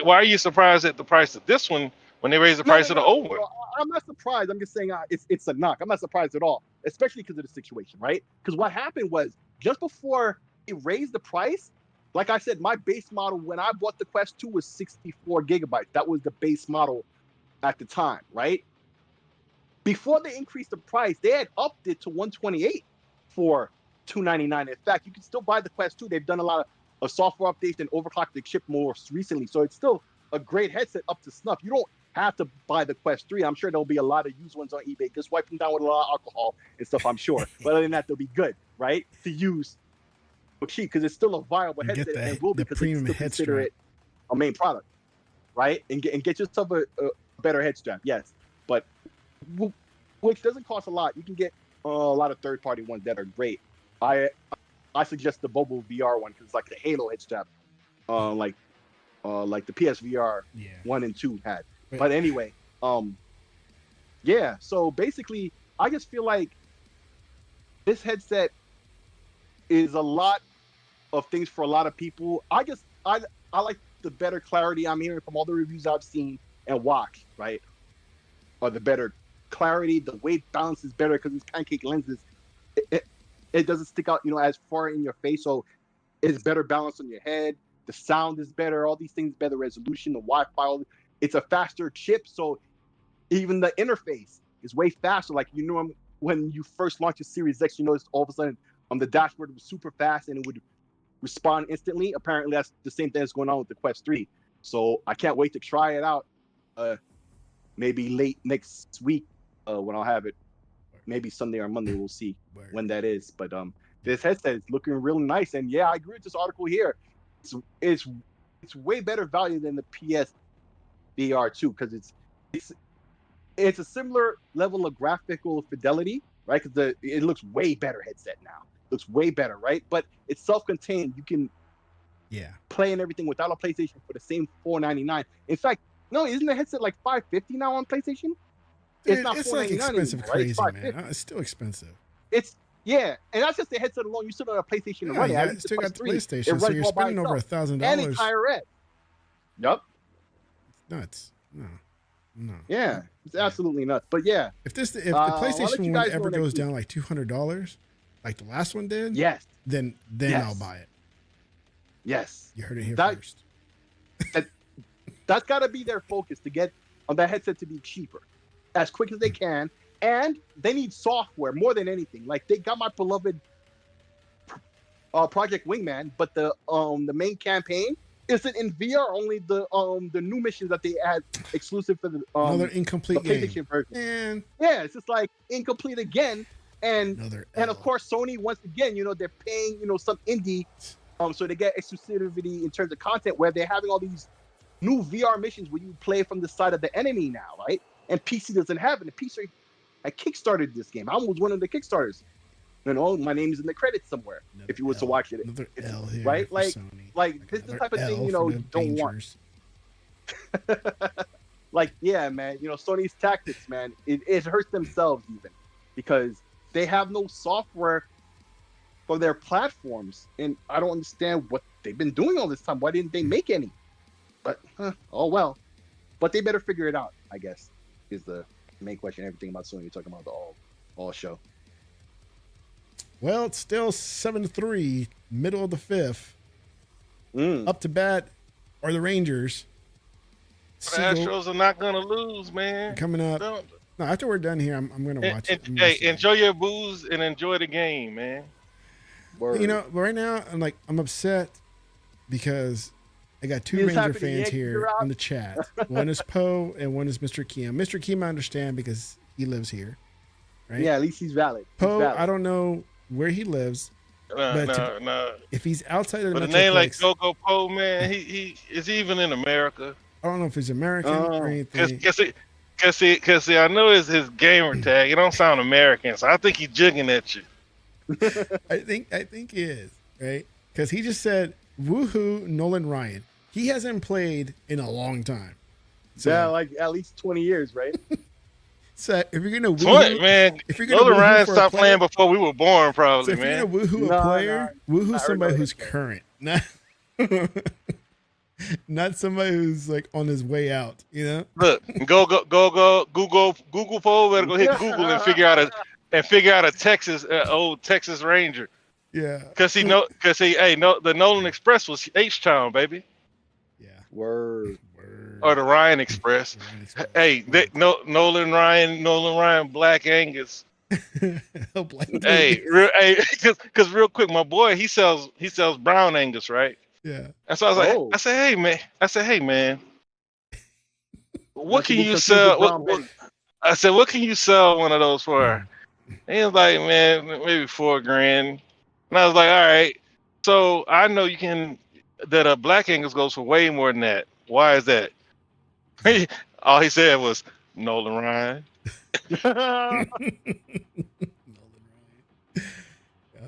why are you surprised at the price of this one when they raised the price of the old one? I'm not surprised. I'm just saying it's a knock. I'm not surprised at all, especially because of the situation, right? Because what happened was just before it raised the price, like I said, my base model when I bought the Quest 2 was 64 gigabytes. That was the base model at the time, right? Before they increased the price, they had upped it to 128 for $299. In fact, you can still buy the Quest 2. They've done a lot of software updates and overclocked the chip more recently. So it's still a great headset up to snuff. You don't have to buy the Quest 3. I'm sure there'll be a lot of used ones on eBay. Just wipe them down with a lot of alcohol and stuff, I'm sure. But other than that, they'll be good, right? To use for cheap because it's still a viable headset and will because they still consider it a main product, right? And get yourself a better head strap, yes. But which doesn't cost a lot. You can get a lot of third-party ones that are great. I suggest the Bobo VR one because it's like the Halo head strap. Like like the PSVR Yeah. 1 and 2 had. But- But anyway, yeah. So basically, I just feel like this headset is a lot of things for a lot of people. I like the better clarity I'm hearing from all the reviews I've seen and watched, right? Or the better clarity, the weight balance is better because it's pancake lenses. It doesn't stick out, as far in your face. So it's better balance on your head. The sound is better. All these things, better resolution, the Wi-Fi. It's a faster chip, so even the interface is way faster. Like when you first launched your Series X, you noticed all of a sudden the dashboard was super fast and it would respond instantly. Apparently, that's the same thing that's going on with the Quest 3. So I can't wait to try it out. Maybe late next week when I'll have it. Maybe Sunday or Monday. We'll see when that is. But this headset is looking real nice. And yeah, I agree with this article here. It's way better value than the PSVR 2 because it's a similar level of graphical fidelity, right? Because it looks way better headset now. It looks way better, right? But it's self-contained. You can play and everything without a PlayStation for the same $499. In fact, no, isn't the headset like $550 now on PlayStation? Dude, it's not it's like expensive, anymore, right? crazy, man. It's still expensive. And that's just the headset alone. You still got a PlayStation to run it. You still got the PlayStation, so you're spending over $1,000. And it's higher red. Yep. It's nuts. No. Yeah, it's absolutely nuts. But yeah, if the PlayStation 1 ever goes down like $200, like the last one did, then I'll buy it. Yes, you heard it here first. That's got to be their focus, to get that headset to be cheaper, as quick as they can, and they need software more than anything. Like they got my beloved Project Wingman, but the main campaign isn't in VR. Only the new missions that they add exclusive for the another incomplete the PlayStation version. And yeah, it's just like incomplete again. And of course Sony, once again, they're paying some indie so they get exclusivity in terms of content, where they're having all these new VR missions where you play from the side of the enemy now, right? And PC doesn't have it. The PC, I kickstarted this game. I was one of the kickstarters. My name is in the credits somewhere. If you was to watch it, right? Like this is the type of thing you don't want. Like, yeah, man. Sony's tactics, man. It hurts themselves even because they have no software for their platforms, and I don't understand what they've been doing all this time. Why didn't they make any? But oh well. But they better figure it out, I guess, is the main question. Everything about Sony, you're talking about the all show. Well, it's still 7-3, middle of the fifth. Up to bat are the Rangers. The Astros are not gonna lose, man. Coming up. No, after we're done here, I'm gonna watch it. Hey, enjoy your booze and enjoy the game, man. But right now I'm upset because I got two Ranger fans here on the chat. One is Poe and one is Mr. Kim. Mr. Kim I understand because he lives here, right? Yeah, at least he's valid. Poe, I don't know where he lives. No. If he's outside of the Metroplex, a name like Go Poe, man, he is even in America. I don't know if he's American or anything. Cause see, I know it's his gamer tag. It don't sound American, so I think he's jigging at you. I think he is, right? Because he just said, "Woohoo, Nolan Ryan." He hasn't played in a long time. So, yeah, like at least 20 years, right? So if you're gonna woohoo, man, Nolan Ryan stopped playing before we were born, probably. So if you're gonna woohoo a player, woohoo somebody who's current, not somebody who's like on his way out. Look, go Google Poll. Better go hit Google and figure out a Texas old Texas Ranger. Yeah, because the Nolan Express was H-Town, baby. Yeah, word. Or the Ryan Express. Hey, Nolan Ryan, Black Angus. Because real quick, my boy, he sells Brown Angus, right? Yeah. And so I was like, I said, hey man, what can you sell? I said, what can you sell one of those for? And he was like, man, maybe $4,000. And I was like, all right. So I know that a Black Angus goes for way more than that. Why is that? All he said was Nolan Ryan.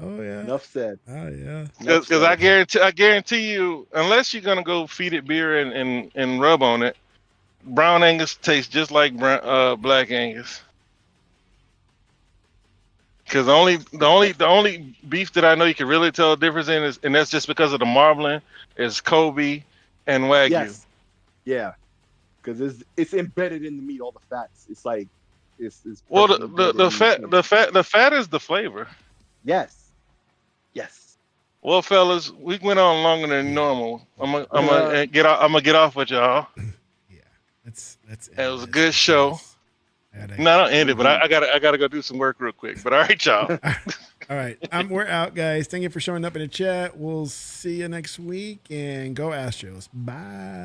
Oh yeah. Enough said. Oh yeah. Enough Because I said. guarantee you, unless you're gonna go feed it beer and rub on it, brown Angus tastes just like black Angus. Because the only beef that I know you can really tell a difference in is, and that's just because of the marbling, is Kobe and Wagyu. Yes. Yeah. Because it's embedded in the meat, all the fats. It's like it's Well, perfectly blended in the fat is the flavor. Yes. Yes. Well, fellas, we went on longer than normal. I'm gonna get off with y'all. Yeah. Let's It was a good show. No, don't end it, but I gotta go do some work real quick. But all right, y'all. All right. We're out, guys. Thank you for showing up in the chat. We'll see you next week, and go Astros. Bye.